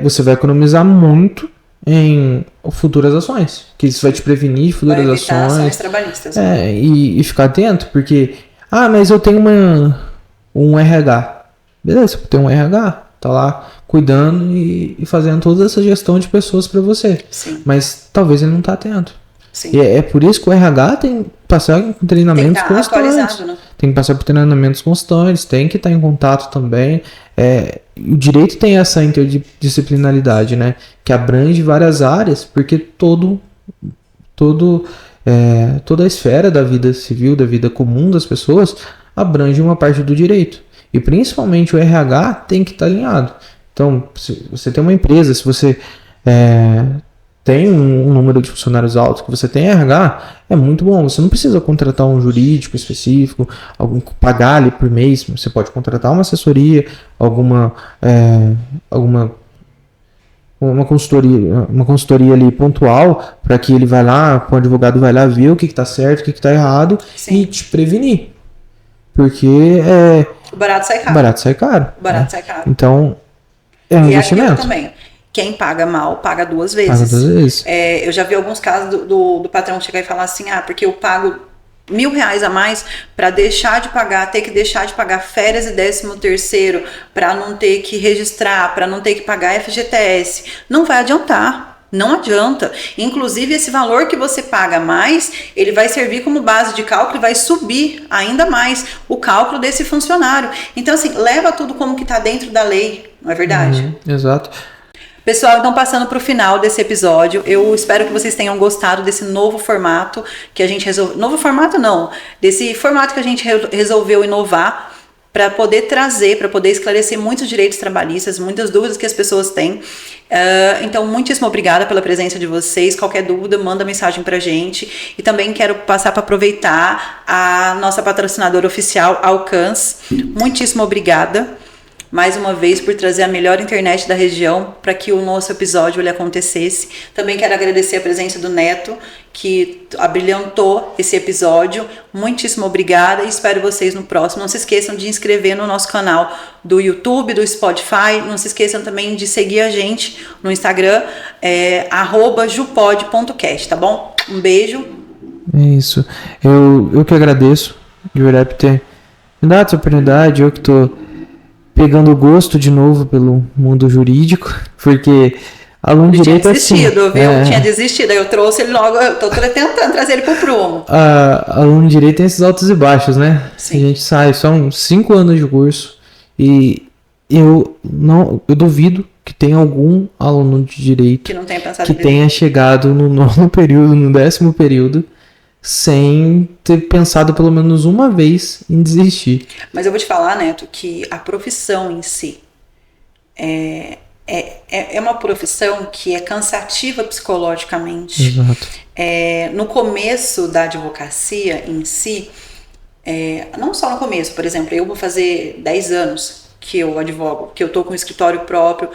você vai economizar muito em futuras ações. Que isso vai te prevenir de futuras ações trabalhistas. E ficar atento, porque, mas eu tenho um RH. Beleza, você tem um RH, tá lá cuidando e fazendo toda essa gestão de pessoas para você. Sim. Mas talvez ele não tá atento. Sim. E é por isso que o RH tem passar por treinamentos Tem que estar constantes. atualizado, né? Tem que passar por treinamentos constantes, tem que estar em contato também. O direito tem essa interdisciplinaridade, né? Que abrange várias áreas, porque toda a esfera da vida civil, da vida comum das pessoas, abrange uma parte do direito. E principalmente o RH tem que estar alinhado. Então, se você tem uma empresa, se você tem um número de funcionários alto, que você tem RH, é muito bom. Você não precisa contratar um jurídico específico, pagar ali por mês. Você pode contratar uma assessoria, uma consultoria ali pontual, para que ele vai lá, o advogado vai lá ver o que está certo, o que está errado. Sim. E te prevenir. Porque O barato sai caro. o barato sai caro. O barato sai caro. Então, é um E aquilo investimento. também. Quem paga mal, paga duas Paga vezes. duas vezes. Eu já vi alguns casos do patrão chegar e falar assim, porque eu pago R$1.000 a mais para deixar de pagar, ter que deixar de pagar férias e 13º, para não ter que registrar, para não ter que pagar FGTS. Não vai adiantar. Não adianta. Inclusive, esse valor que você paga mais, ele vai servir como base de cálculo e vai subir ainda mais o cálculo desse funcionário. Então, assim, leva tudo como que está dentro da lei, não é verdade? Exato. Pessoal, então passando para o final desse episódio, eu espero que vocês tenham gostado desse novo formato que a gente resolveu. Novo formato não, desse formato que a gente resolveu inovar para poder trazer, para poder esclarecer muitos direitos trabalhistas, muitas dúvidas que as pessoas têm. Então, muitíssimo obrigada pela presença de vocês. Qualquer dúvida, manda mensagem pra gente. E também quero passar para aproveitar a nossa patrocinadora oficial, Alcance. Muitíssimo obrigada mais uma vez por trazer a melhor internet da região para que o nosso episódio ele acontecesse. Também quero agradecer a presença do Neto, que abrilhantou esse episódio. Muitíssimo obrigada e espero vocês no próximo. Não se esqueçam de inscrever no nosso canal do YouTube, do Spotify. Não se esqueçam também de seguir a gente no Instagram, @jupod.cast, tá bom? Um beijo. É isso. Eu que agradeço, de verdade, por ter me dado essa oportunidade. Eu que tô pegando gosto de novo pelo mundo jurídico, porque aluno de direito tinha desistido, assim, viu? Tinha desistido, aí eu trouxe ele logo, eu tô tentando trazer ele pro prumo. Aluno de direito tem esses altos e baixos, né? Sim. A gente sai, são 5 anos de curso e eu duvido que tenha algum aluno de direito Que não tenha pensado que em tenha chegado no 9º período, no 10º período, sem ter pensado pelo menos uma vez em desistir. Mas eu vou te falar, Neto, que a profissão em si é uma profissão que é cansativa psicologicamente. Exato. No começo da advocacia em si, não só no começo, por exemplo, eu vou fazer 10 anos que eu advogo, que eu tô com um escritório próprio,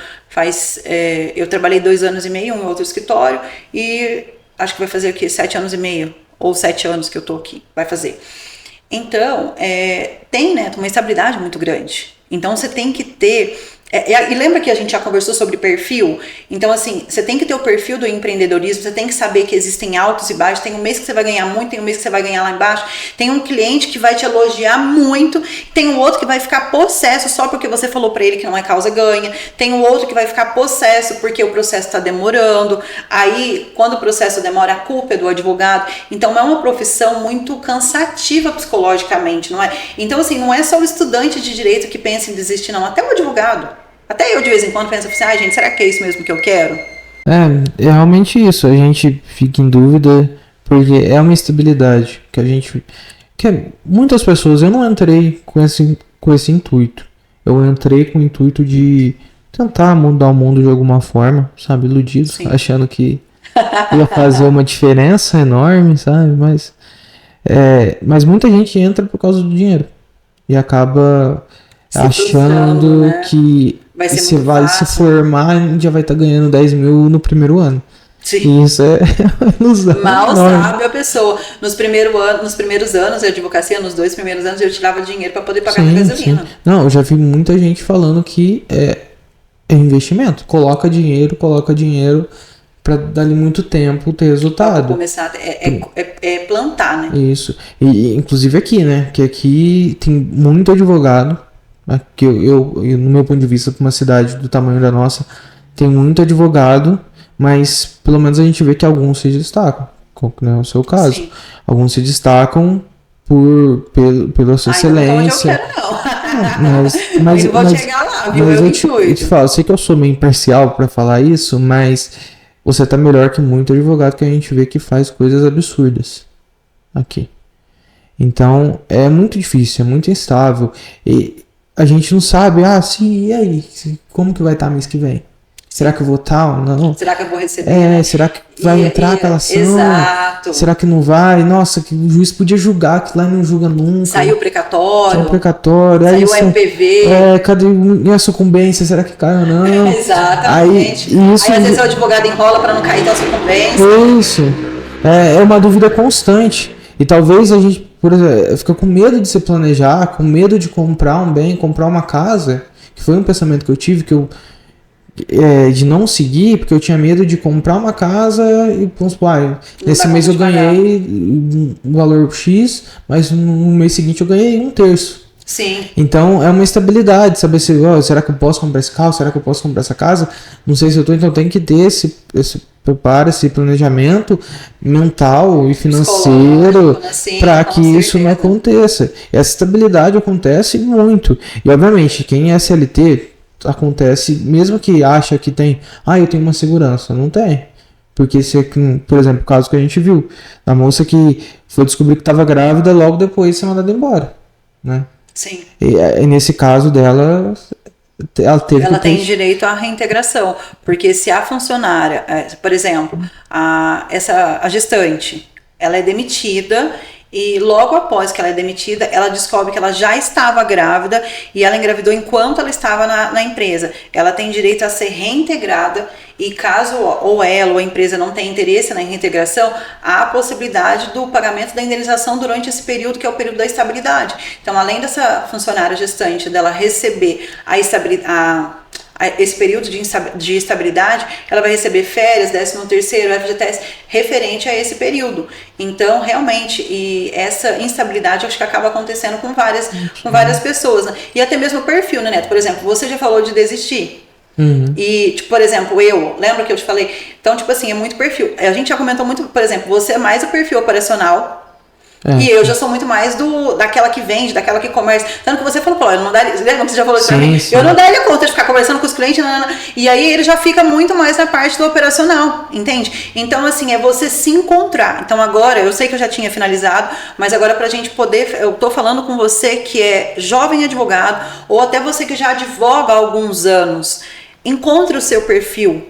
eu trabalhei 2 anos e meio em outro escritório e acho que vai fazer o quê? 7 anos e meio. Ou 7 anos que eu tô aqui, vai fazer. Então, tem, né, uma estabilidade muito grande. Então, você tem que ter... e lembra que a gente já conversou sobre perfil? Então, assim, você tem que ter o perfil do empreendedorismo, você tem que saber que existem altos e baixos, tem um mês que você vai ganhar muito, tem um mês que você vai ganhar lá embaixo, tem um cliente que vai te elogiar muito, tem um outro que vai ficar possesso só porque você falou pra ele que não é causa ganha, tem um outro que vai ficar possesso porque o processo tá demorando, aí, quando o processo demora, a culpa é do advogado. Então, é uma profissão muito cansativa psicologicamente, não é? Então, assim, não é só o estudante de direito que pensa em desistir, não, até o advogado. Até eu, de vez em quando, penso assim, gente, será que é isso mesmo que eu quero? É realmente isso. A gente fica em dúvida porque é uma instabilidade muitas pessoas... Eu não entrei com esse intuito. Eu entrei com o intuito de tentar mudar o mundo de alguma forma, sabe? Iludido, Sim. achando que ia fazer uma diferença enorme, sabe? Mas muita gente entra por causa do dinheiro e acaba achando, né? que você vai se formar e já vai estar ganhando 10 mil no primeiro ano. Sim. E isso é ilusão. Mal sabe a pessoa. Nos primeiros anos de advocacia, nos 2 primeiros anos, eu tirava dinheiro para poder pagar a gasolina. Sim. Não, eu já vi muita gente falando que é investimento. Coloca dinheiro para dali muito tempo ter resultado. Pra começar, plantar, né? Isso. E inclusive aqui, né? Que aqui tem muito advogado. Aqui no meu ponto de vista, para uma cidade do tamanho da nossa, tem muito advogado, mas pelo menos a gente vê que alguns se destacam. não é o seu caso. Sim. Alguns se destacam pela sua excelência. Mas eu vou chegar lá, viu? Mas eu te falo, sei que eu sou meio imparcial para falar isso, mas você tá melhor que muito advogado que a gente vê que faz coisas absurdas aqui. Então, é muito difícil, é muito instável. E a gente não sabe, e aí? Como que vai estar mês que vem? Será que eu vou estar ou não? Será que eu vou receber? Será que vai entrar aquela ação? Exato. Será que não vai? Nossa, que o juiz podia julgar, que lá não julga nunca. Saiu o precatório. Saiu o MPV. Cadê a sucumbência? Será que cai ou não? Exatamente. Aí às vezes o advogado enrola para não cair da sucumbência. Isso. É uma dúvida constante. E talvez a gente, por exemplo, fica com medo de se planejar, com medo de comprar um bem, comprar uma casa, que foi um pensamento que eu tive, de não seguir, porque eu tinha medo de comprar uma casa e, vamos supor, nesse mês eu ganhei um valor X, mas no mês seguinte eu ganhei 1/3. Sim. Então é uma estabilidade, saber se, será que eu posso comprar esse carro, será que eu posso comprar essa casa? Não sei se eu tô, então tem que ter esse preparo, esse planejamento mental e financeiro para que isso não aconteça. Essa estabilidade acontece muito. E obviamente, quem é SLT acontece, mesmo que acha que tem, eu tenho uma segurança, não tem. Porque por exemplo, o caso que a gente viu, a moça que foi descobrir que estava grávida logo depois de ser mandada embora, né? Sim. E nesse caso dela, ela tem direito à reintegração, porque se a funcionária, por exemplo, a gestante, ela é demitida e logo após que ela é demitida, ela descobre que ela já estava grávida e ela engravidou enquanto ela estava na empresa. Ela tem direito a ser reintegrada e caso ou ela ou a empresa não tenha interesse na reintegração, há a possibilidade do pagamento da indenização durante esse período, que é o período da estabilidade. Então, além dessa funcionária gestante dela receber esse período de estabilidade, ela vai receber férias, 13º, FGTS, referente a esse período. Então, realmente, e essa instabilidade eu acho que acaba acontecendo com várias pessoas, né? E até mesmo o perfil, né, Neto? Por exemplo, você já falou de desistir. Uhum. E, por exemplo, lembra que eu te falei? Então, é muito perfil. A gente já comentou muito, por exemplo, você é mais o perfil operacional. E eu já sou muito mais daquela que vende, daquela que comércio. Tanto que você falou, eu não daria, lembra que você já falou isso pra mim? Sim. Eu não daria conta de ficar conversando com os clientes, e aí ele já fica muito mais na parte do operacional, entende? Então, é você se encontrar. Então, agora, eu sei que eu já tinha finalizado, mas agora pra gente poder, eu tô falando com você que é jovem advogado, ou até você que já advoga há alguns anos, encontre o seu perfil.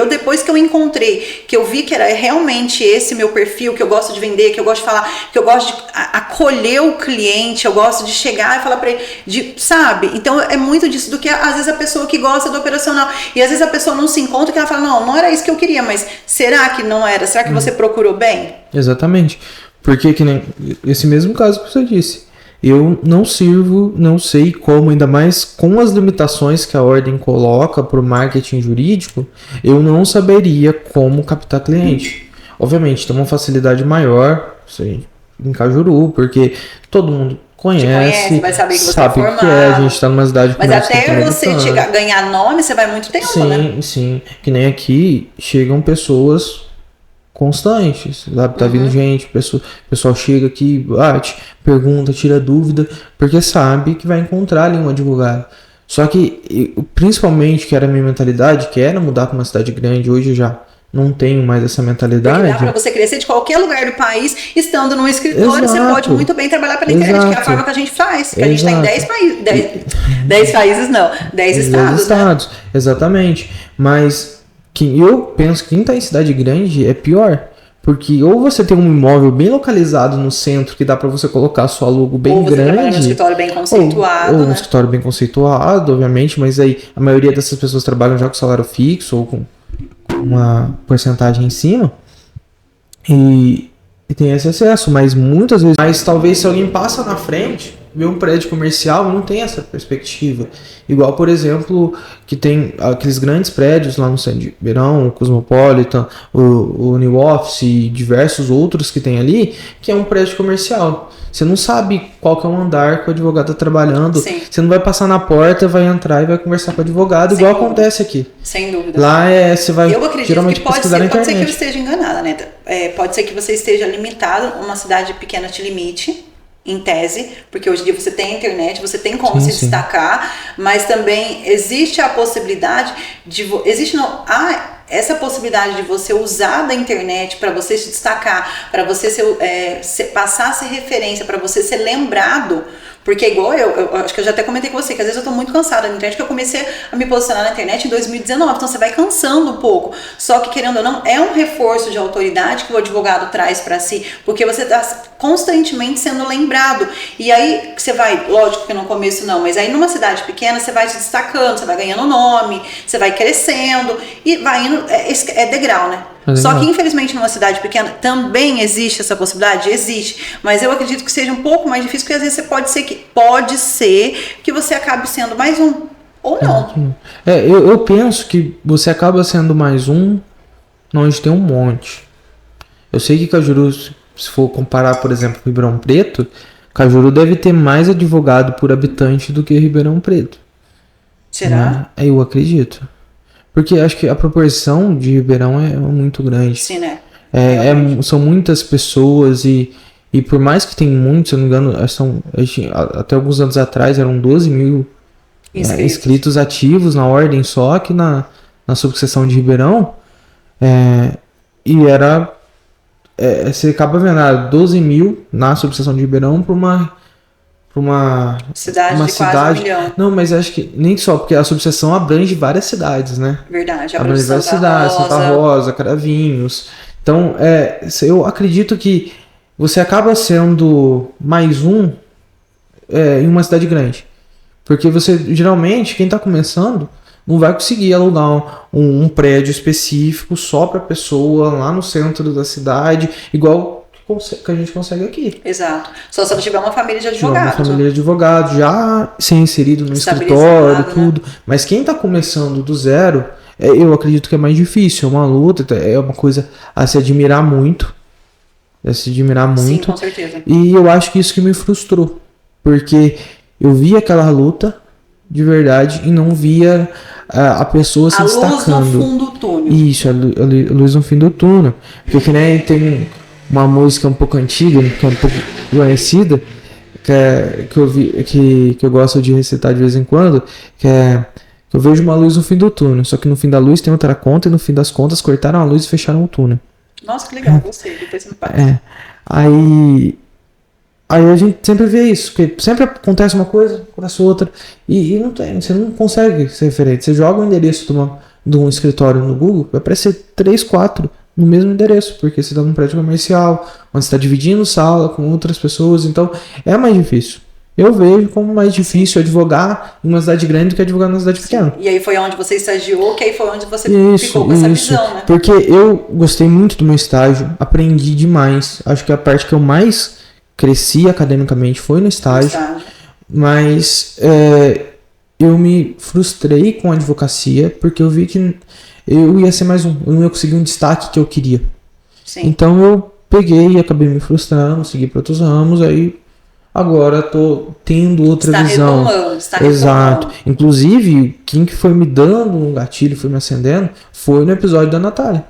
Depois que eu encontrei, que eu vi que era realmente esse meu perfil, que eu gosto de vender, que eu gosto de falar, que eu gosto de acolher o cliente, eu gosto de chegar e falar pra ele, sabe? Então é muito disso do que às vezes a pessoa que gosta do operacional. E às vezes a pessoa não se encontra, que ela fala, não era isso que eu queria, mas será que não era? Será que você procurou bem? Exatamente. Porque que nem esse mesmo caso que você disse. Eu não sei como, ainda mais com as limitações que a ordem coloca para o marketing jurídico, eu não saberia como captar cliente. Obviamente, tem uma facilidade maior, sei, em Cajuru, porque todo mundo conhece, vai saber que você sabe o que é, a gente está numa cidade com mas até você ganhar nome, você vai muito tempo, né? Sim, que nem aqui chegam pessoas constantes, sabe? Tá vindo gente, pessoal chega aqui, pergunta, tira dúvida, porque sabe que vai encontrar ali um advogado. Só que, principalmente, que era a minha mentalidade, que era mudar para uma cidade grande, hoje eu já não tenho mais essa mentalidade. Porque dá para você crescer de qualquer lugar do país, estando num escritório, você pode muito bem trabalhar pela internet, que é a forma que a gente faz, que a gente está em 10 países, 10 países não, 10 estados, né? Exatamente, mas eu penso que quem está em cidade grande é pior. Porque ou você tem um imóvel bem localizado no centro, que dá para você colocar sua logo bem grande. Ou você num escritório bem conceituado. Ou num escritório bem conceituado, obviamente, mas aí a maioria dessas pessoas trabalham já com salário fixo ou com uma porcentagem em cima. E tem esse acesso, mas muitas vezes. Mas talvez se alguém passa na frente, vê um prédio comercial e não tem essa perspectiva. Igual, por exemplo, que tem aqueles grandes prédios lá no centro de Ribeirão, o Cosmopolitan, o New Office e diversos outros que tem ali, que é um prédio comercial. Você não sabe qual que é o andar que o advogado está trabalhando. Sim. Você não vai passar na porta, vai entrar e vai conversar com o advogado, igual acontece aqui. Sem dúvida. Lá você vai eu acredito geralmente que pode pesquisar na internet. ser que eu esteja enganada, né? Pode ser que você esteja limitado, uma cidade pequena te limite, em tese, porque hoje em dia você tem a internet, você tem como se destacar, mas também existe a possibilidade há essa possibilidade de você usar da internet para você se destacar, para você passar a ser referência, para você ser lembrado. Porque igual eu acho que eu já até comentei com você, que às vezes eu tô muito cansada da internet, que eu comecei a me posicionar na internet em 2019, então você vai cansando um pouco. Só que, querendo ou não, é um reforço de autoridade que o advogado traz para si, porque você tá constantemente sendo lembrado. E aí você vai, lógico que no começo não, mas aí numa cidade pequena você vai se destacando, você vai ganhando nome, você vai crescendo e vai indo, é degrau, né? Só que infelizmente numa cidade pequena também existe essa possibilidade? Existe, mas eu acredito que seja um pouco mais difícil, porque às vezes pode ser que você acabe sendo mais um, ou não. Eu penso que você acaba sendo mais um, onde tem um monte. Eu sei que Cajuru, se for comparar, por exemplo, com Ribeirão Preto, Cajuru deve ter mais advogado por habitante do que Ribeirão Preto. Será? Eu acredito. Porque acho que a proporção de Ribeirão é muito grande. Sim, né? São muitas pessoas e por mais que tem muitos, se eu não me engano, até alguns anos atrás eram 12 mil inscritos ativos na ordem só aqui na subseção de Ribeirão. E era... você acaba vendo 12 mil na subseção de Ribeirão para uma cidade de quase 1 milhão. Não, mas acho que nem só, porque a subseção abrange várias cidades, né? Verdade, abrange várias cidades, Santa Rosa, Cravinhos. Então, eu acredito que você acaba sendo mais um em uma cidade grande. Porque você, geralmente, quem está começando, não vai conseguir alugar um prédio específico só para pessoa lá no centro da cidade, igual que a gente consegue aqui. Exato. Só se ela tiver uma família de advogados. Uma família de advogados, já ser inserido no escritório, tudo. Né? Mas quem está começando do zero, eu acredito que é mais difícil. É uma luta, é uma coisa a se admirar muito. Sim, com certeza. E eu acho que isso que me frustrou. Porque eu via aquela luta de verdade e não via a pessoa se destacando. A luz no fundo do túnel. Isso, a luz no fim do túnel. Porque que nem tem uma música um pouco antiga, que é um pouco conhecida, que eu gosto de recitar de vez em quando, que eu vejo uma luz no fim do túnel, só que no fim da luz tem outra conta e no fim das contas cortaram a luz e fecharam o túnel. Nossa, que legal, gostei, depois você me passa. Aí a gente sempre vê isso, que sempre acontece uma coisa, acontece outra, e não tem, você não consegue ser referente. Você joga o endereço de um escritório no Google, vai aparecer 3, 4 no mesmo endereço, porque você está num prédio comercial, onde você está dividindo sala com outras pessoas, então é mais difícil. Eu vejo como mais difícil advogar em uma cidade grande do que advogar numa cidade pequena. E aí foi onde você estagiou, que aí foi onde você ficou com essa visão, né? Porque eu gostei muito do meu estágio, aprendi demais. Acho que a parte que eu mais cresci academicamente foi no estágio. Mas eu me frustrei com a advocacia, porque eu vi que eu ia ser mais um, eu não ia conseguir um destaque que eu queria. Sim. Então eu peguei e acabei me frustrando, segui para outros ramos, aí agora tô tendo outra visão. Exato. Inclusive, quem que foi me dando um gatilho, foi me acendendo, foi no episódio da Natália.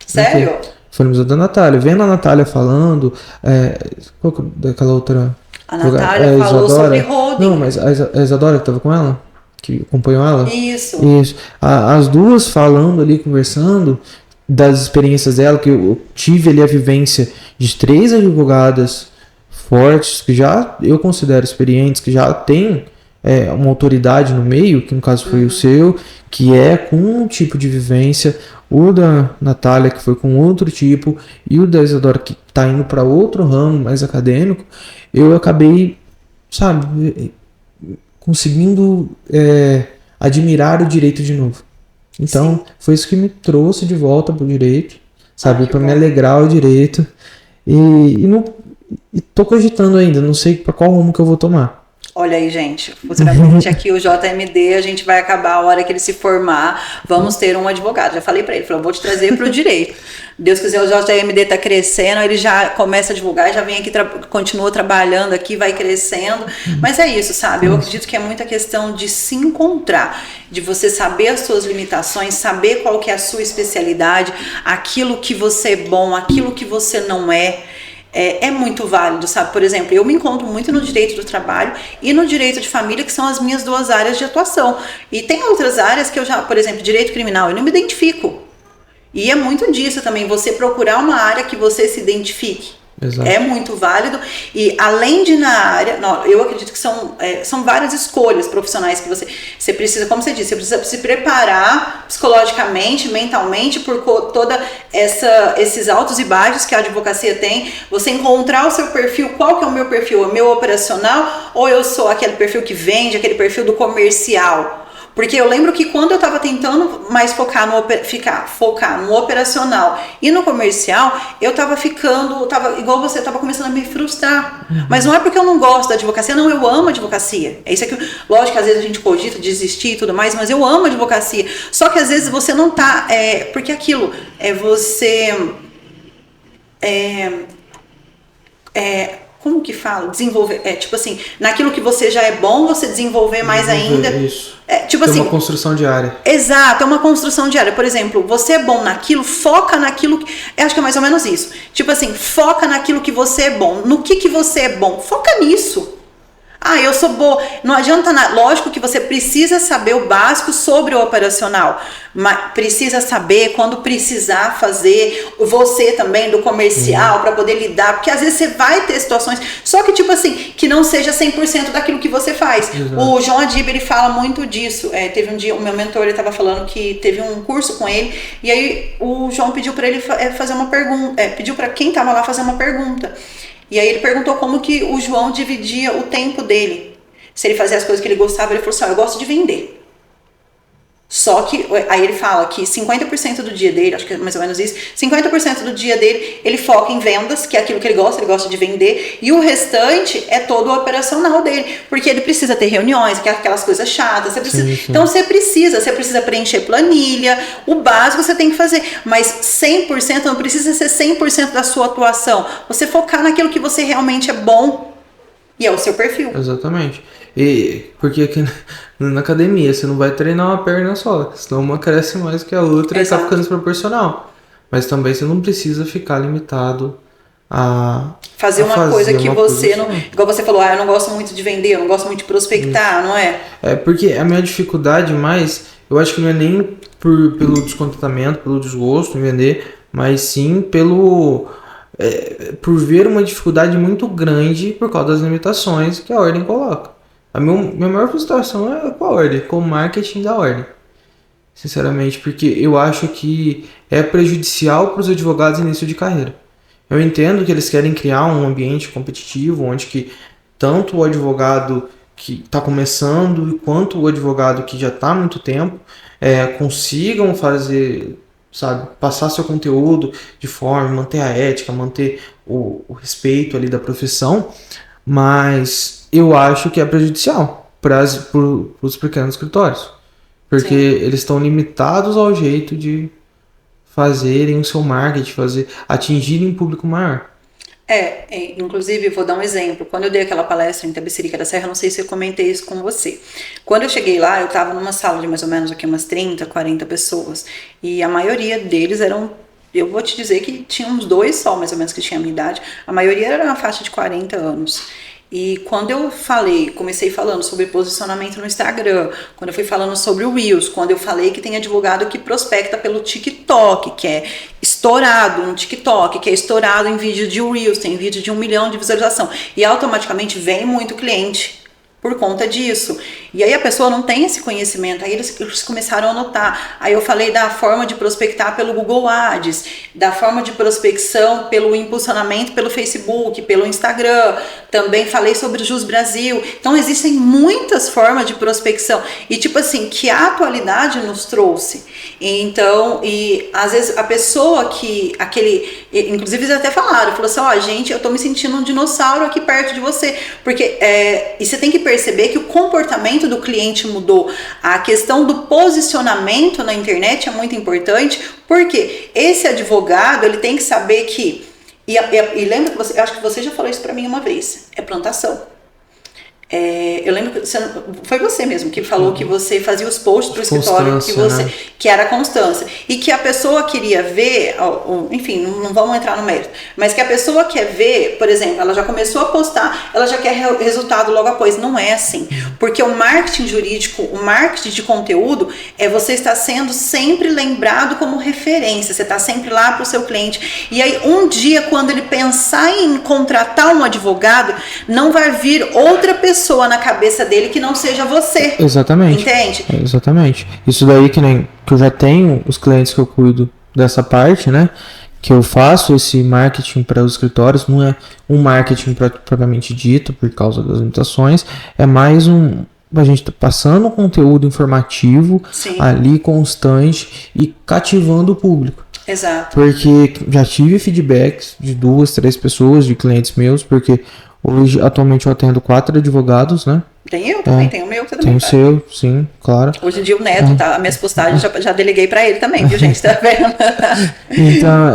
Sério? Foi no episódio da Natália. Vendo a Natália falando, qual que é daquela outra... A Natália falou sobre holding. Não, mas a Isadora que tava com ela? Que acompanhou ela? Isso. As duas falando ali, conversando das experiências dela, que eu tive ali a vivência de 3 advogadas fortes, que já eu considero experientes, que já tem uma autoridade no meio, que no caso foi o seu, que é com um tipo de vivência, o da Natália, que foi com outro tipo, e o da Isadora, que está indo para outro ramo mais acadêmico. Eu acabei, sabe, conseguindo admirar o direito de novo. Então, foi isso que me trouxe de volta pro direito, sabe, para me alegrar o direito. E e tô cogitando ainda, não sei para qual rumo que eu vou tomar. Olha aí, gente, futuramente aqui o JMD, a gente vai acabar a hora que ele se formar, vamos ter um advogado. Já falei para ele, falou, vou te trazer para o direito. Deus quiser, o JMD tá crescendo, ele já começa a divulgar, já vem aqui, continua trabalhando aqui, vai crescendo. Mas é isso, sabe? Eu acredito que é muita questão de se encontrar, de você saber as suas limitações, saber qual que é a sua especialidade, aquilo que você é bom, aquilo que você não é. É muito válido, sabe? Por exemplo, eu me encontro muito no direito do trabalho e no direito de família, que são as minhas 2 áreas de atuação. E tem outras áreas que eu já, por exemplo, direito criminal, eu não me identifico. E é muito disso também, você procurar uma área que você se identifique. Exato. É muito válido. E além de na área, eu acredito que são várias escolhas profissionais que você precisa, como você disse, você precisa se preparar psicologicamente, mentalmente, por toda esses altos e baixos que a advocacia tem. Você encontrar o seu perfil, qual que é o meu perfil? É o meu operacional ou eu sou aquele perfil que vende, aquele perfil do comercial? Porque eu lembro que quando eu estava tentando mais focar no operacional e no comercial, eu estava igual você, estava começando a me frustrar. Mas não é porque eu não gosto da advocacia, não, eu amo a advocacia. É isso aqui, lógico que às vezes a gente cogita desistir e tudo mais, mas eu amo a advocacia. Só que às vezes você não tá, porque aquilo é você... como que fala? Desenvolver, tipo assim, naquilo que você já é bom, você desenvolver mais ainda. Isso. Tipo tem assim, uma construção diária. Exato, é uma construção diária. Por exemplo, você é bom naquilo, foca naquilo que... Eu acho que é mais ou menos isso. Tipo assim, foca naquilo que você é bom. No que você é bom? Foca nisso. Ah, eu sou boa. Não adianta nada. Lógico que você precisa saber o básico sobre o operacional, mas precisa saber quando precisar fazer você também do comercial para poder lidar, porque às vezes você vai ter situações, só que tipo assim, que não seja 100% daquilo que você faz. Exato. O João Adib, ele fala muito disso. Teve um dia, o meu mentor, ele estava falando que teve um curso com ele, e aí o João pediu para ele fazer uma pergunta, pediu para quem estava lá fazer uma pergunta. E aí ele perguntou como que o João dividia o tempo dele. Se ele fazia as coisas que ele gostava, ele falou assim, eu gosto de vender. Só que, aí ele fala que 50% do dia dele, acho que é mais ou menos isso, 50% do dia dele, ele foca em vendas, que é aquilo que ele gosta de vender, e o restante é todo o operacional dele, porque ele precisa ter reuniões, aquelas coisas chatas, você precisa, sim. Então você precisa preencher planilha, o básico você tem que fazer, mas 100% não precisa ser 100% da sua atuação, você focar naquilo que você realmente é bom, e é o seu perfil. Exatamente. E porque aqui na academia você não vai treinar uma perna só, senão uma cresce mais que a outra. Exato. E tá ficando desproporcional. Mas também você não precisa ficar limitado a fazer uma coisa que você não... Igual você falou, eu não gosto muito de vender, eu não gosto muito de prospectar, não é? Porque a minha dificuldade mais, eu acho que não é nem pelo descontentamento, pelo desgosto em vender, mas sim por ver uma dificuldade muito grande por causa das limitações que a ordem coloca. A minha maior frustração é com a ordem, com o marketing da ordem. Sinceramente, porque eu acho que é prejudicial para os advogados início de carreira. Eu entendo que eles querem criar um ambiente competitivo, onde que tanto o advogado que está começando quanto o advogado que já está há muito tempo consigam fazer, sabe, passar seu conteúdo de forma, manter a ética, manter o respeito ali da profissão, mas eu acho que é prejudicial para os pequenos escritórios, porque sim, eles estão limitados ao jeito de fazerem o seu marketing, atingirem um público maior. Inclusive, vou dar um exemplo. Quando eu dei aquela palestra em Itapecerica da Serra, não sei se eu comentei isso com você. Quando eu cheguei lá, eu estava numa sala de mais ou menos aqui, umas 30, 40 pessoas. E a maioria deles eram, eu vou te dizer que tinha uns 2 só, mais ou menos, que tinha a minha idade. A maioria era na faixa de 40 anos. E quando eu comecei falando sobre posicionamento no Instagram, quando eu fui falando sobre o Reels, quando eu falei que tem advogado que prospecta pelo TikTok, que é estourado no TikTok, que é estourado em vídeo de Reels, tem vídeo de 1 milhão de visualização, e automaticamente vem muito cliente. por conta disso. E aí a pessoa não tem esse conhecimento, aí eles começaram a notar. Aí eu falei da forma de prospectar pelo Google Ads, da forma de prospecção pelo impulsionamento pelo Facebook, pelo Instagram, também falei sobre o Jus Brasil. Então existem muitas formas de prospecção e tipo assim, que a atualidade nos trouxe. Então, e às vezes a pessoa inclusive eles até falaram, falou assim, gente, eu tô me sentindo um dinossauro aqui perto de você, porque e você tem que perceber que o comportamento do cliente mudou. A questão do posicionamento na internet é muito importante, porque esse advogado, ele tem que saber que, e lembra que eu acho que você já falou isso pra mim uma vez, é plantação. Eu lembro que foi você mesmo que falou que você fazia os posts pro escritório, que era a constância, e que a pessoa queria ver, enfim, não vamos entrar no mérito, mas que a pessoa quer ver, por exemplo, ela já começou a postar, ela já quer resultado logo após. Não é assim, porque o marketing jurídico, o marketing de conteúdo, você estar sendo sempre lembrado como referência, você está sempre lá pro seu cliente, e aí um dia, quando ele pensar em contratar um advogado, não vai vir outra pessoa na cabeça dele que não seja você. Exatamente. Entende? Exatamente. Isso daí que eu já tenho os clientes que eu cuido dessa parte, né? Que eu faço esse marketing para os escritórios, não é um marketing propriamente dito por causa das limitações, é mais a gente tá passando um conteúdo informativo. Sim. Ali constante e cativando o público. Exato. Porque já tive feedbacks de 2, 3 pessoas, de clientes meus, porque hoje, atualmente, eu atendo 4 advogados, né? Tem eu também, tem o meu também. Tem o seu, sim, claro. Hoje em dia o Neto, tá? As minhas postagens já deleguei pra ele também, viu, gente? Tá vendo? Então,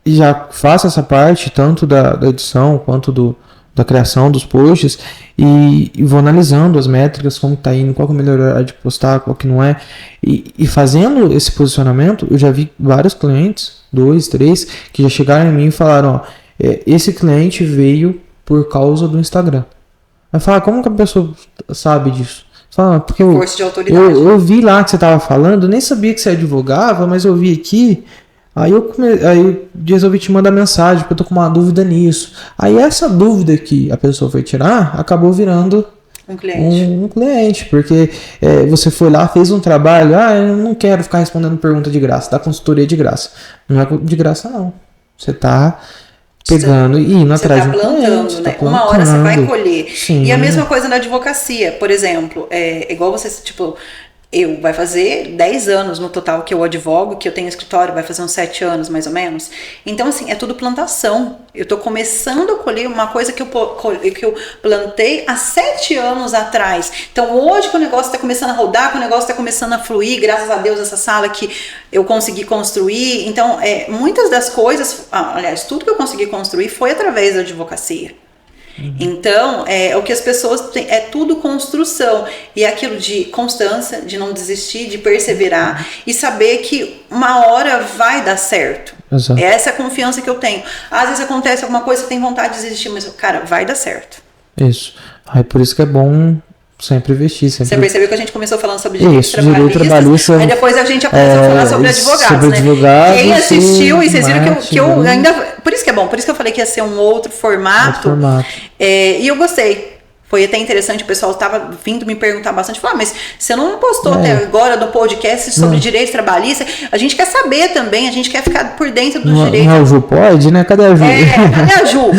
já faço essa parte, tanto da edição, quanto da criação dos posts, e vou analisando as métricas, como tá indo, qual que é a melhor hora de postar, qual que não é. E fazendo esse posicionamento, eu já vi vários clientes, 2, 3, que já chegaram em mim e falaram, esse cliente veio por causa do Instagram. Aí fala, como que a pessoa sabe disso? Fala, porque força de autoridade. Eu vi lá que você estava falando, eu nem sabia que você advogava, mas eu vi aqui, aí eu resolvi te mandar mensagem, porque eu tô com uma dúvida nisso. Aí essa dúvida que a pessoa foi tirar, acabou virando um cliente. Um cliente, porque você foi lá, fez um trabalho, eu não quero ficar respondendo pergunta de graça, dá consultoria de graça. Não é de graça não. Você tá pegando e indo atrás de um cliente, né? Uma hora você vai colher. Sim. E a mesma coisa na advocacia, por exemplo, igual você, tipo, vai fazer 10 anos no total que eu advogo, que eu tenho escritório, vai fazer uns 7 anos mais ou menos. Então, assim, é tudo plantação. Eu tô começando a colher uma coisa que eu plantei há 7 anos atrás. Então, hoje que o negócio tá começando a rodar, que o negócio tá começando a fluir, graças a Deus, essa sala que eu consegui construir. Então, muitas das coisas, aliás, tudo que eu consegui construir foi através da advocacia. Então, o que as pessoas têm é tudo construção, e é aquilo de constância, de não desistir, de perseverar e saber que uma hora vai dar certo. Exato. Essa é a confiança que eu tenho. Às vezes acontece alguma coisa, você tem vontade de desistir, mas cara, vai dar certo. Isso. Aí por isso que é bom sempre investir. Você percebeu que a gente começou falando sobre direito trabalhista, aí depois a gente aprendeu a falar sobre advogados, sobre né? Advogados, quem assistiu, e vocês viram que eu ainda... Por isso que é bom, por isso que eu falei que ia ser um outro formato. E eu gostei. Foi até interessante, o pessoal estava vindo me perguntar bastante, falar, mas você não postou até agora no podcast sobre direito trabalhista? A gente quer saber também, a gente quer ficar por dentro dos direitos. Não, a Ju pode, né? Cadê a Ju?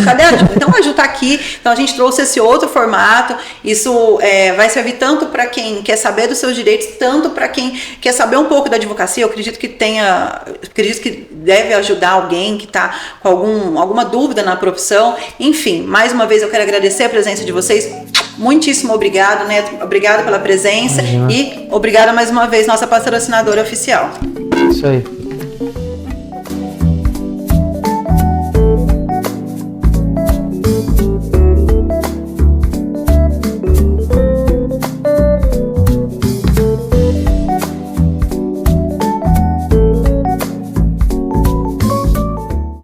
Cadê a Ju? Então a Ju tá aqui, então a gente trouxe esse outro formato, isso vai servir tanto para quem quer saber dos seus direitos, tanto para quem quer saber um pouco da advocacia. Eu acredito que deve ajudar alguém que está com alguma dúvida na profissão. Enfim, mais uma vez eu quero agradecer a presença de vocês. Muitíssimo obrigado, Neto. Obrigado pela presença e obrigada mais uma vez, nossa patrocinadora oficial. Isso aí.